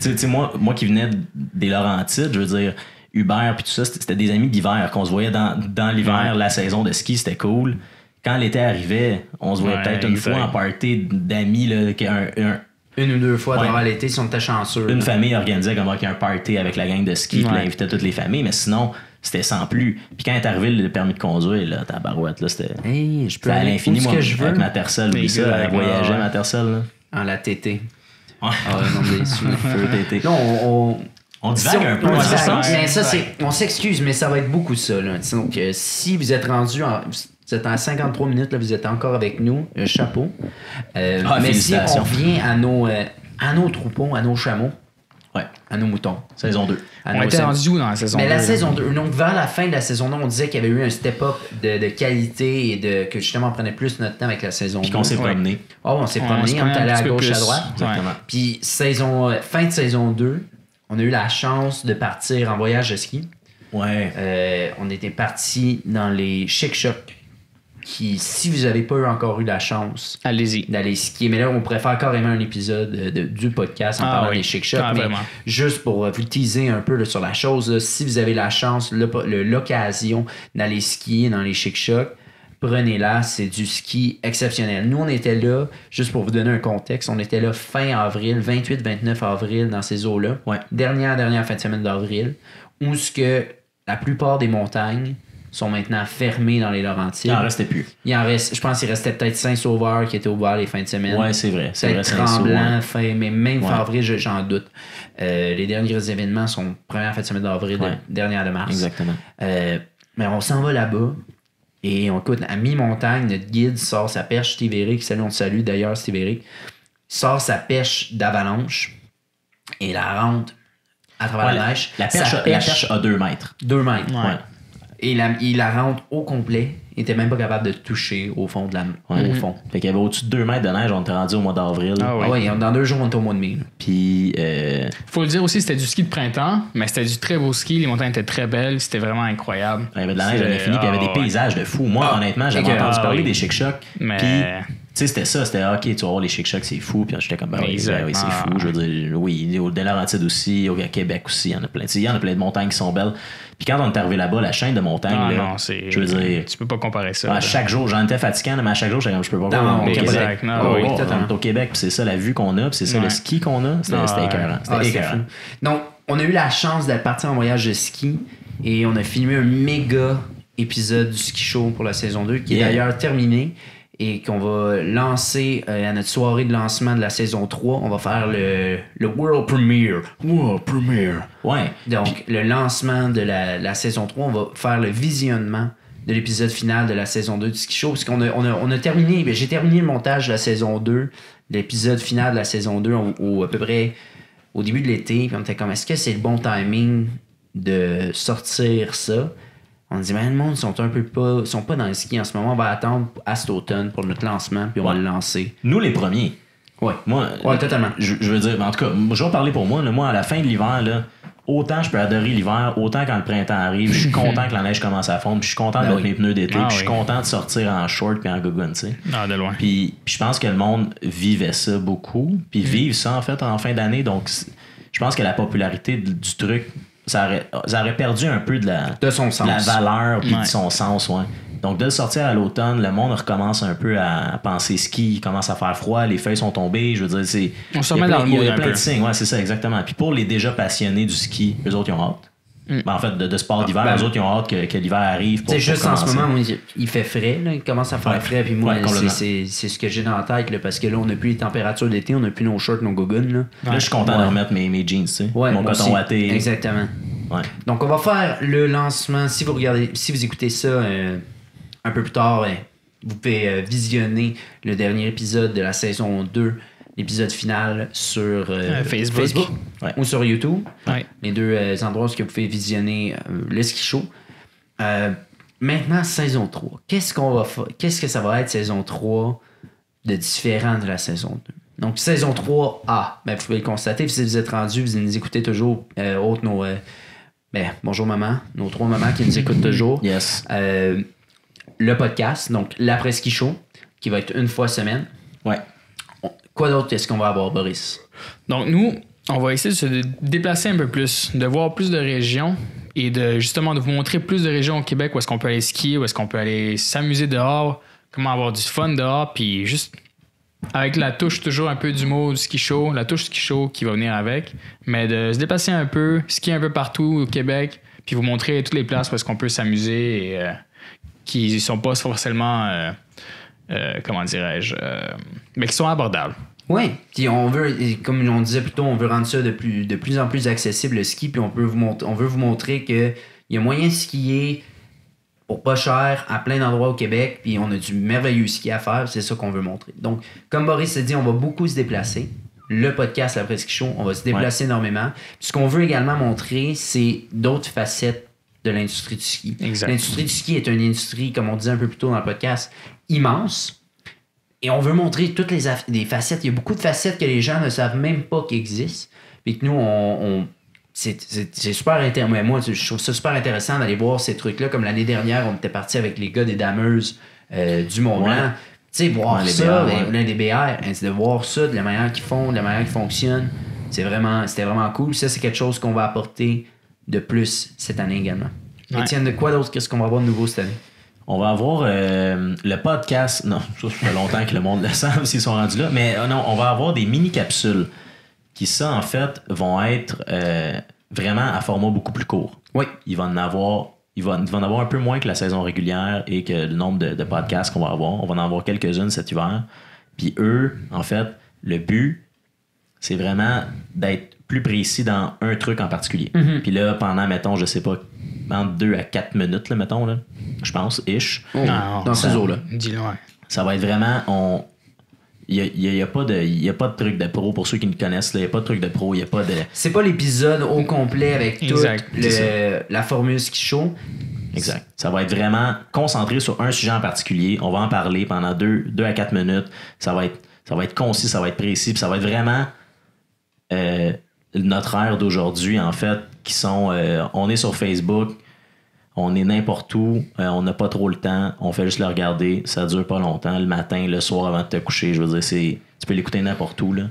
Moi qui venais des Laurentides, je veux dire, Hubert puis tout ça, c'était des amis d'hiver qu'on se voyait dans l'hiver, la saison de ski, c'était cool. Quand l'été arrivait, on se voyait peut-être une fois en party d'amis, là, une ou 2 fois durant l'été si on était chanceux. Une famille organisait comme un party avec la gang de ski, puis invitait toutes les familles, mais sinon, c'était sans plus. Puis quand est arrivé le permis de conduire, là, ta barouette, là, c'était je peux aller à l'infini, moi, que je veux. avec ma tercelle, oui, ça, avec voyager ma tercelle. Là. En la TT. Ouais. Non, feu TT. Là, on divague un peu. Mais ça, on s'excuse, mais ça va être beaucoup ça. Là. Donc, si vous êtes rendu Vous êtes à 53 minutes, là, vous êtes encore avec nous. Chapeau. Mais si on félicitations. revient à nos troupeaux, à nos chameaux, Ouais. à nos moutons. Saison 2. On était rendu où dans la saison 2? Mais la saison 2, donc vers la fin de la saison 2, on disait qu'il y avait eu un step-up de qualité et que justement on prenait plus notre temps avec la saison 2. Puis qu'on s'est promené. Oh, on s'est Ouais, promené, on est allé à gauche, à droite. Exactement. Puis fin de saison 2, on a eu la chance de partir en voyage de ski. Ouais. On était parti dans les Chic Chocs qui, si vous n'avez pas encore eu la chance Allez-y. d'aller skier, mais là, on pourrait faire carrément un épisode du podcast en parlant des Chic Chocs. Ah, mais vraiment. juste pour vous teaser un peu là, sur la chose, là, si vous avez la chance, l'occasion d'aller skier dans les Chic Chocs, prenez-la, c'est du ski exceptionnel. Nous, on était là, juste pour vous donner un contexte, on était là fin avril, 28-29 avril dans ces eaux-là. Ouais. Dernière fin de semaine d'avril, où ce que la plupart des montagnes sont maintenant fermées dans les Laurentides. Il en restait plus. Il en reste, je pense qu'il restait peut-être Saint-Sauveur qui était ouvert les fins de semaine. Ouais, c'est vrai. C'est vrai, Peut-être Saint-Saul, Tremblant, ouais. mais même fin Ouais. avril, j'en doute. Les derniers événements sont première fin de semaine d'avril, Ouais. dernière de mars. Exactement. Mais on s'en va là-bas. Et on écoute, à mi-montagne, notre guide sort sa perche, Steve Eric, salut, on te salue d'ailleurs, Steve Eric, sort sa perche d'avalanche et la rentre à travers Ouais, la neige. La Sa perche a 2 mètres. 2 mètres. Ouais. Et il la rentre au complet. Il était même pas capable de toucher au fond de la Ouais. au fond. Fait qu'il y avait au-dessus de 2 mètres de neige, on était rendu au mois d'avril. Ah ouais. Ah ouais, dans 2 jours, on était au mois de mai. là. Puis, Faut le dire aussi, c'était du ski de printemps, mais c'était du très beau ski. Les montagnes étaient très belles. C'était vraiment incroyable. il y avait de la neige à l'infini, puis il y avait des paysages de fou. Moi, honnêtement, j'avais entendu parler des Chic Chocs. Mais- Puis, tu sais, c'était ça. C'était, OK, tu vas voir les Chic Chocs, c'est fou. Puis j'étais comme, ben oui, Exact. oui, c'est Ah. fou. Je veux dire, oui, au Laurentides aussi, au Québec aussi, il y en a plein. Tu sais, il y en a plein de montagnes qui sont belles. Puis quand on est arrivé là-bas, la chaîne de montagnes, Ah là, non, c'est. je veux dire, Tu peux pas comparer ça. à là. chaque jour, j'en étais fatiguant, mais à chaque jour, j'étais comme, je peux pas Non, voir au exact. Québec. Non, Oh, oui, oh, totalement. on est au Québec, puis c'est ça la vue qu'on a, puis c'est ça Ouais. le ski qu'on a. C'était Ah, écœurant. C'était c'est écœurant. fou. Donc, on a eu la chance d'être parti en voyage de ski et on a filmé un méga épisode du ski show pour la saison 2 qui est Yeah. d'ailleurs terminé et qu'on va lancer à notre soirée de lancement de la saison 3. On va faire le World Premiere. World Premiere. Ouais. Donc, le lancement de la saison 3, on va faire le visionnement de l'épisode final de la saison 2 du ski show. Parce qu'on a terminé, j'ai terminé le montage de la saison 2, l'épisode final de la saison 2 à peu près au début de l'été. Puis on était comme, est-ce que c'est le bon timing de sortir ça? On dit, ben, le monde sont sont pas dans le ski en ce moment. On va attendre à cet automne pour notre lancement, puis on va Ouais. le lancer. Nous, les premiers. Ouais. Moi, Ouais, totalement. Je veux dire, en tout cas, je vais parler pour moi. Là, moi, à la fin de l'hiver, là, autant je peux adorer l'hiver, autant quand le printemps arrive, je suis content que la neige commence à fondre, puis je suis content de Ben mettre oui. mes pneus d'été, Ah puis je suis oui. content de sortir en short puis en gogoon, tu sais. Ah, de loin. Puis je pense que le monde vivait ça beaucoup, puis vivent ça en fait en fin d'année. Donc, je pense que la popularité du truc, ça aurait perdu un peu de De son sens. la valeur puis Ouais. de son sens, ouais. Donc, de le sortir à l'automne, le monde recommence un peu à penser ski, il commence à faire froid, les feuilles sont tombées, je veux dire, c'est... On se il y a remet dans plein- le mood Il y a un plein peu. de signes, ouais, c'est ça, exactement. Puis pour les déjà passionnés du ski, eux autres, ils ont hâte. Ben, en fait, de sport d'hiver, ben, eux autres, ils ont hâte que l'hiver arrive pour C'est juste pour en ce commencer. moment, moi, il fait frais, là, il commence à faire Ouais. frais, puis moi, Ouais, complètement. c'est ce que j'ai dans la tête, là, parce que là, on n'a plus les températures d'été, on n'a plus nos shorts, nos gogoons. Là. Là, je suis content de remettre mes jeans, tu sais. Ouais, Mon moi coton aussi. watté. Exactement. Ouais. Donc, on va faire le lancement. Si vous écoutez ça un peu plus tard, vous pouvez visionner le dernier épisode de la saison 2, l'épisode final sur Facebook. Ouais. ou sur YouTube. Ouais. Les deux endroits où vous pouvez visionner le ski show. Maintenant, saison 3. Qu'est-ce que ça va être saison 3 de différent de la saison 2? Donc, saison 3A, ben, vous pouvez le constater, si vous êtes rendu, vous nous écoutez toujours, autres nos... bonjour maman, nos 3 mamans qui nous écoutent toujours. Yes. Le podcast, donc l'après-ski show, qui va être une fois semaine. Ouais. Quoi d'autre est-ce qu'on va avoir, Boris? Donc, nous, on va essayer de se déplacer un peu plus, de voir plus de régions et de justement de vous montrer plus de régions au Québec où est-ce qu'on peut aller skier, où est-ce qu'on peut aller s'amuser dehors, comment avoir du fun dehors, puis juste avec la touche toujours un peu d'humour du ski show, la touche ski show qui va venir avec, mais de se déplacer un peu, skier un peu partout au Québec, puis vous montrer toutes les places où est-ce qu'on peut s'amuser et qui sont pas forcément, comment dirais-je, mais qui sont abordables. Oui, puis on veut, et comme on disait plus tôt, on veut rendre ça de plus en plus accessible le ski, puis on veut vous montrer que il y a moyen de skier pour pas cher, à plein d'endroits au Québec, puis on a du merveilleux ski à faire, c'est ça qu'on veut montrer. Donc, comme Boris s'est dit, on va beaucoup se déplacer. Le podcast, l'après ski show, on va se déplacer énormément. Puis ce qu'on veut également montrer, c'est d'autres facettes de l'industrie du ski. Exact. L'industrie du ski est une industrie, comme on disait un peu plus tôt dans le podcast, immense. Et on veut montrer toutes les facettes. Il y a beaucoup de facettes que les gens ne savent même pas qu'ils existent. Puis que nous, c'est super intéressant. Moi, je trouve ça super intéressant d'aller voir ces trucs-là. Comme l'année dernière, on était parti avec les gars des dameuses du Mont-Blanc. Tu sais, voir ça, l'un des BR, c'est de voir ça, de la manière qu'ils font, de la manière qu'ils fonctionnent. C'était vraiment cool. Ça, c'est quelque chose qu'on va apporter de plus cette année également. Ouais. Étienne, de quoi d'autre? Qu'est-ce qu'on va avoir de nouveau cette année? On va avoir le podcast. Non, ça fait longtemps que le monde le savent s'ils sont rendus là. Mais non, on va avoir des mini-capsules qui, ça, en fait, vont être vraiment à format beaucoup plus court. Oui. Il va en avoir un peu moins que la saison régulière et que le nombre de podcasts qu'on va avoir. On va en avoir quelques-unes cet hiver. Puis eux, en fait, le but, c'est vraiment d'être plus précis dans un truc en particulier. Mm-hmm. Puis là, pendant, mettons, je sais pas, entre 2 à 4 minutes, là, mettons, là, je pense, ish. Dans ces eaux-là. Dis-le, ouais. Ça va être vraiment... Il n'y a pas de truc de pro pour ceux qui me connaissent. Il n'y a pas de truc de pro. Il n'y a pas de... C'est pas l'épisode au complet avec Exact, toute la formule ski show. Exact. Ça va être vraiment concentré sur un sujet en particulier. On va en parler pendant 2 à 4 minutes. Ça va être concis, ça va être précis. Puis ça va être vraiment notre ère d'aujourd'hui, en fait, qui sont... on est sur Facebook, on est n'importe où, on n'a pas trop le temps, on fait juste le regarder, ça dure pas longtemps, le matin, le soir avant de te coucher, je veux dire, tu peux l'écouter n'importe où, là.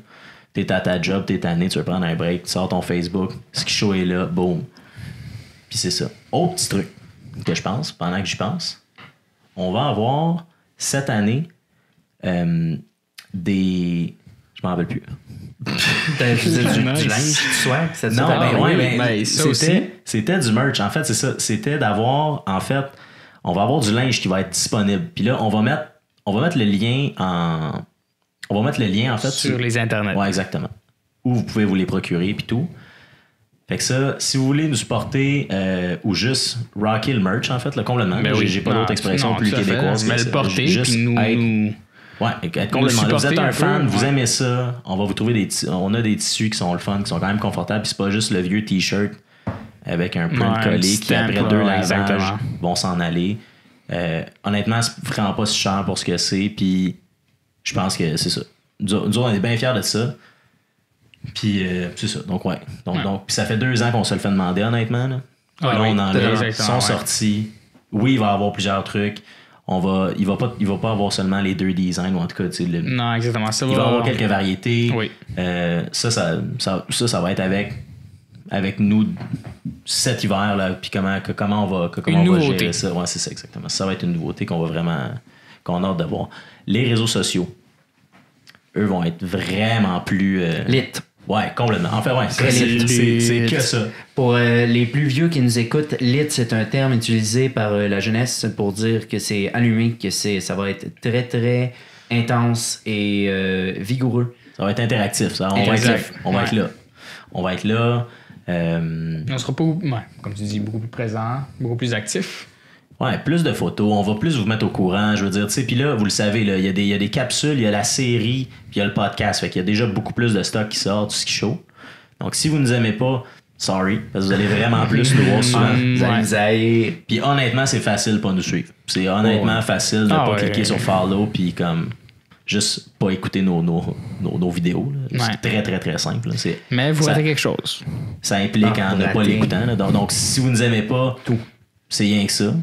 T'es à ta job, t'es tanné, tu veux prendre un break, tu sors ton Facebook, Ski Show est là, boum. Puis c'est ça. Autre petit truc que je pense, pendant que j'y pense, on va avoir cette année des... Je m'en rappelle plus. Du linge, du swag, ça Non, ben ouais, mais ça c'était du merch. En fait, c'est ça. C'était d'avoir, en fait, on va avoir du linge qui va être disponible. Puis là, on va mettre le lien en fait sur les internets. Ouais, exactement. Où vous pouvez vous les procurer puis tout. Fait que ça, si vous voulez nous supporter ou juste rocker le merch, en fait, là, complètement. Ben oui. J'ai pas d'autre expression Non, plus tout à fait. québécoise. Mais que le ça. porter, Juste puis nous... Ouais, être complètement là. Vous êtes un fan, peu, vous ouais. aimez ça, on va vous trouver on a des tissus qui sont le fun, qui sont quand même confortables, puis c'est pas juste le vieux t-shirt avec un print Ouais, collé un qui stamp, après 2 lavages exactement. vont s'en aller. Honnêtement, c'est vraiment pas si cher pour ce que c'est, puis je pense que c'est ça. Nous, on est bien fiers de ça. Puis c'est ça. Donc ouais. Donc puis ça fait 2 ans qu'on se le fait demander, honnêtement. Là. Ouais, Là, oui, on en exactement, a, sont ouais. sortis. Oui, il va y avoir plusieurs trucs. Il va pas avoir seulement les 2 designs, ou en tout cas, tu sais, Non, exactement. Ça il va y avoir quelques variétés. Oui. Ça va être avec nous cet hiver, là, puis comment on va gérer ça. Ouais, c'est ça, exactement. Ça va être une nouveauté qu'on a hâte de voir. Les réseaux sociaux, eux, vont être vraiment plus... Lit. Ouais, complètement. En fait, ouais, Très c'est que ça. Pour les plus vieux qui nous écoutent, lit, c'est un terme utilisé par la jeunesse pour dire que c'est allumé, que ça va être très, très intense et vigoureux. Ça va être interactif, ça. On va être là. On va être là. On sera pas, comme tu dis, beaucoup plus présent, beaucoup plus actif. Ouais, plus de photos, on va plus vous mettre au courant, je veux dire, tu sais, puis là, vous le savez, là, il y a des capsules, il y a la série, puis il y a le podcast, fait qu'il y a déjà beaucoup plus de stock qui sort, tout ce qui show. Donc, si vous nous aimez pas, sorry, parce que vous allez vraiment plus nous voir souvent. Vous allez nous haïr. Puis honnêtement, c'est facile de pas nous suivre. C'est honnêtement facile de pas cliquer sur follow, puis comme, juste pas écouter nos vidéos. Là. Ouais. C'est très, très, très simple. Là. Mais vous ça- ratez quelque chose. Ça implique en ne pas rater. l'écoutant. Là. Donc, si vous nous aimez pas, c'est rien que ça.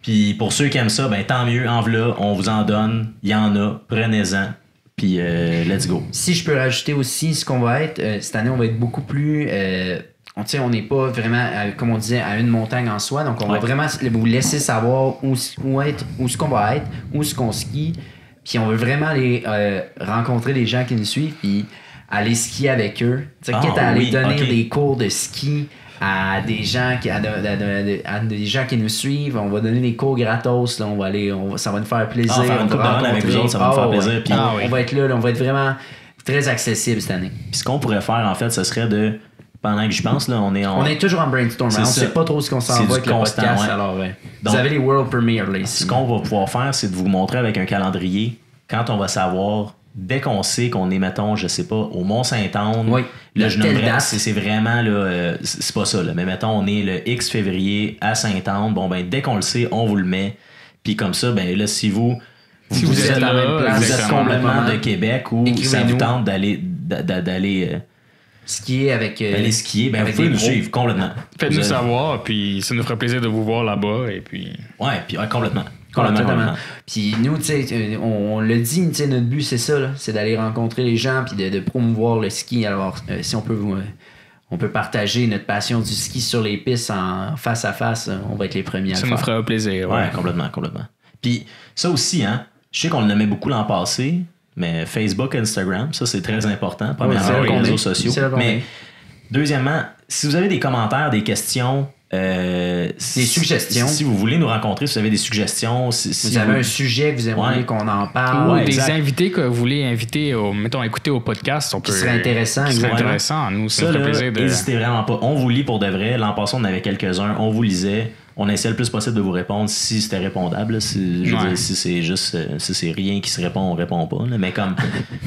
Puis pour ceux qui aiment ça, ben tant mieux, en v'là, on vous en donne, il y en a, prenez-en, puis let's go. Si je peux rajouter aussi ce qu'on va être, cette année, on va être beaucoup plus... on n'est pas vraiment, comme on disait, à une montagne en soi. Donc, on va vraiment vous laisser savoir où ce qu'on va être, où ce qu'on skie. Puis on veut vraiment aller rencontrer les gens qui nous suivent, puis aller skier avec eux. Quitte à aller donner des cours de ski à des gens à des gens qui nous suivent, on va donner des cours gratos, là, ça va nous faire plaisir. Faire une coupe de run avec vous autres, ça va nous faire plaisir. Puis on va être là, on va être vraiment très accessible cette année. Puis ce qu'on pourrait faire, en fait, ce serait de pendant que j'y pense, là, on est toujours en brainstorm. On ne sait pas trop ce qu'on s'en va avec le podcast. Alors, vous avez les World Premiere là ici. Ce qu'on va pouvoir faire, c'est de vous montrer avec un calendrier quand on va savoir, dès qu'on sait qu'on est, mettons, je sais pas, au Mont-Saint-Anne. Oui. Là, je nommerais, c'est vraiment, là, c'est pas ça, là, mais mettons, on est le X février à Saint-Anne. Bon, ben, dès qu'on le sait, on vous le met. Puis comme ça, ben là, si vous êtes là, à la même place, vous êtes complètement de Québec ou ça vous tente d'aller skier avec. Aller skier, ben vous pouvez nous suivre complètement. Faites-nous savoir, puis ça nous ferait plaisir de vous voir là-bas. Et puis... complètement. Puis nous, tu sais, on le dit, tu sais, notre but, c'est ça, là, c'est d'aller rencontrer les gens puis de promouvoir le ski. Alors, si on peut partager notre passion du ski sur les pistes en face à face, on va être les premiers à le faire. Ça nous ferait plaisir. Ouais, complètement. Puis ça aussi, hein, je sais qu'on le nommait beaucoup l'an passé, mais Facebook, Instagram, ça c'est très important. Premièrement, les réseaux sociaux. Mais deuxièmement, si vous avez des commentaires, des questions, des suggestions. Si vous voulez nous rencontrer, si vous avez des suggestions, si vous avez un sujet que vous aimeriez qu'on en parle, ou des invités que vous voulez inviter, mettons, écouter au podcast, qui serait intéressant. Nous, ça ferait plaisir de. N'hésitez vraiment pas. On vous lit pour de vrai. L'an passé, on en avait quelques-uns. On vous lisait. On essayait le plus possible de vous répondre si c'était répondable. Si c'est juste, si c'est rien qui se répond, on répond pas. Là. Mais comme,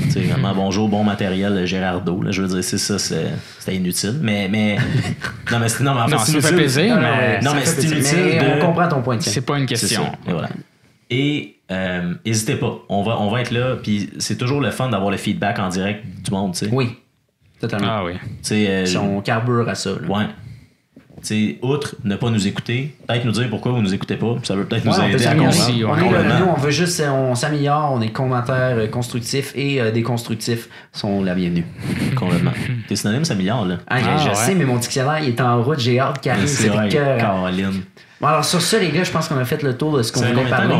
tu sais, vraiment, bonjour, bon matériel, Gérardo. Là, je veux dire, c'est ça, c'était inutile. Mais non, mais en fait, ça nous fait plaisir. Mais c'est inutile. Mais on comprend ton point de vue. C'est pas une question. Et voilà. Et n'hésitez pas. On va être là. Puis c'est toujours le fun d'avoir le feedback en direct du monde, tu sais. Oui, totalement. Ah oui. On carbure à ça. Là. Ouais. T'sais, outre ne pas nous écouter, peut-être nous dire pourquoi vous nous écoutez pas. Ça veut peut-être nous aider à comprendre. Nous, on veut juste, on s'améliore, on est commentaires constructifs et déconstructifs sont la bienvenue. Complètement. Tes synonymes s'améliorent, là. Je sais, mais mon dictionnaire il est en route, j'ai hâte qu'il arrive. C'est vrai, Caroline. Bon, alors sur ça, les gars, je pense qu'on a fait le tour de ce qu'on voulait parler.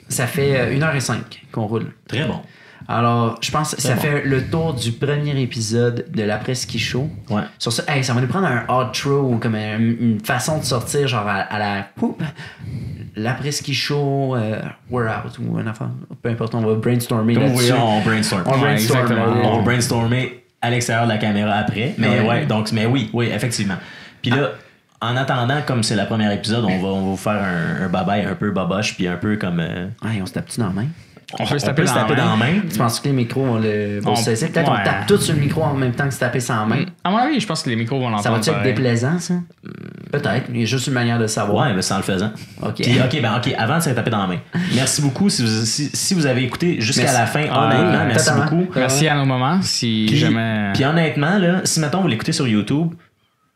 Ça fait 1h05 qu'on roule. Très bon. Alors, je pense que ça fait le tour du premier épisode de l'après-ski show. Ouais. Sur ça, ça va nous prendre un outro ou comme une façon de sortir, genre à la l'après-ski show, we're out ou un affaire. Peu importe, on va brainstormer là-dessus. Oui, on brainstorm. On va brainstormer à l'extérieur de la caméra après. Mais mais oui, effectivement. Puis là, en attendant, comme c'est le premier épisode, on va vous faire un bye-bye un peu boboche, puis un peu comme. On se tape-tu dans la main? On peut se taper dans la main. Tu penses que les micros vont le cesser? Peut-être qu'on tape tout sur le micro en même temps que se taper sans main. À mon avis, je pense que les micros vont l'entendre. Ça va-tu être déplaisant, ça? Peut-être. Il y a juste une manière de savoir. Ouais, mais c'est en le faisant. OK. Puis, OK, avant de se taper dans la main. Merci beaucoup. Si vous avez écouté jusqu'à la fin, honnêtement, merci beaucoup. Merci à nos moments. Puis honnêtement, là, si mettons vous l'écoutez sur YouTube,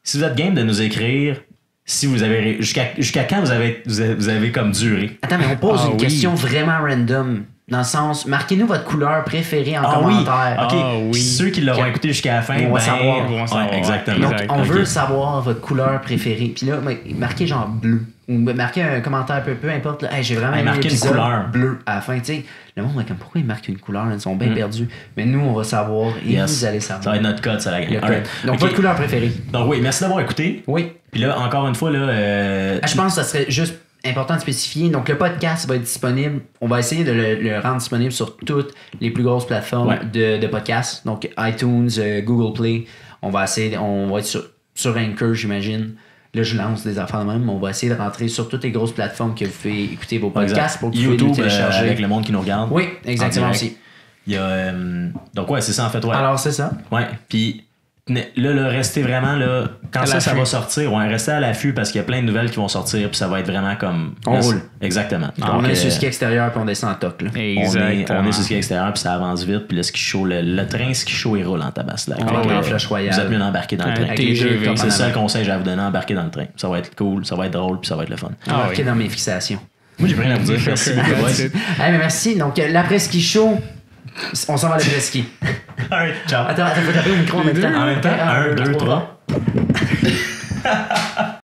si vous êtes game de nous écrire, si vous avez jusqu'à quand vous avez comme duré. Attends, mais on pose une question vraiment random. Dans le sens, marquez-nous votre couleur préférée en commentaire. OK. Ceux qui l'auront écouté jusqu'à la fin, on va savoir. Exactement. Donc, on veut savoir votre couleur préférée. Puis là, marquez genre bleu. Ou marquez un commentaire peu importe. Là. Hey, j'ai vraiment aimé l'épisode une couleur bleu à la fin. T'sais, le monde, comme pourquoi ils marquent une couleur? Ils sont bien perdus. Mais nous, on va savoir et vous allez savoir. Ça va être notre code, ça la gagne. Donc, votre couleur préférée. Donc, oui, merci d'avoir écouté. Oui. Puis là, encore une fois, là. Je pense que ça serait juste important de spécifier. Donc, le podcast va être disponible. On va essayer de le rendre disponible sur toutes les plus grosses plateformes de podcasts. Donc, iTunes, Google Play. On va être sur Anchor, j'imagine. Là, je lance des affaires de même. On va essayer de rentrer sur toutes les grosses plateformes que vous pouvez écouter vos podcasts pour que vous YouTube, nous télécharger. Avec le monde qui nous regarde. Oui, exactement aussi. Il y a, donc, c'est ça, en fait. Alors, c'est ça. Ouais. Puis, là, restez vraiment là. Quand ça va sortir, restez à l'affût parce qu'il y a plein de nouvelles qui vont sortir, puis ça va être vraiment comme. On roule. Exactement. On est sur le ski extérieur, puis on descend en toc. Là. On est sur le ski extérieur, puis ça avance vite, puis le ski show, le train ski show, il roule en tabasse. Là, Flash Royale. Vous êtes mieux d'embarquer dans le train. C'est ça le conseil que j'ai à vous donner, embarquer dans le train. Ça va être cool, ça va être drôle, puis ça va être le fun. Embarquer dans mes fixations. Moi, j'ai rien à vous dire. Merci beaucoup. Merci. Donc, l'après-ski show. On s'en va à l'après-ski. Alright, ciao. Attends, faut taper au micro en même temps. En même temps, 1, 2, 3.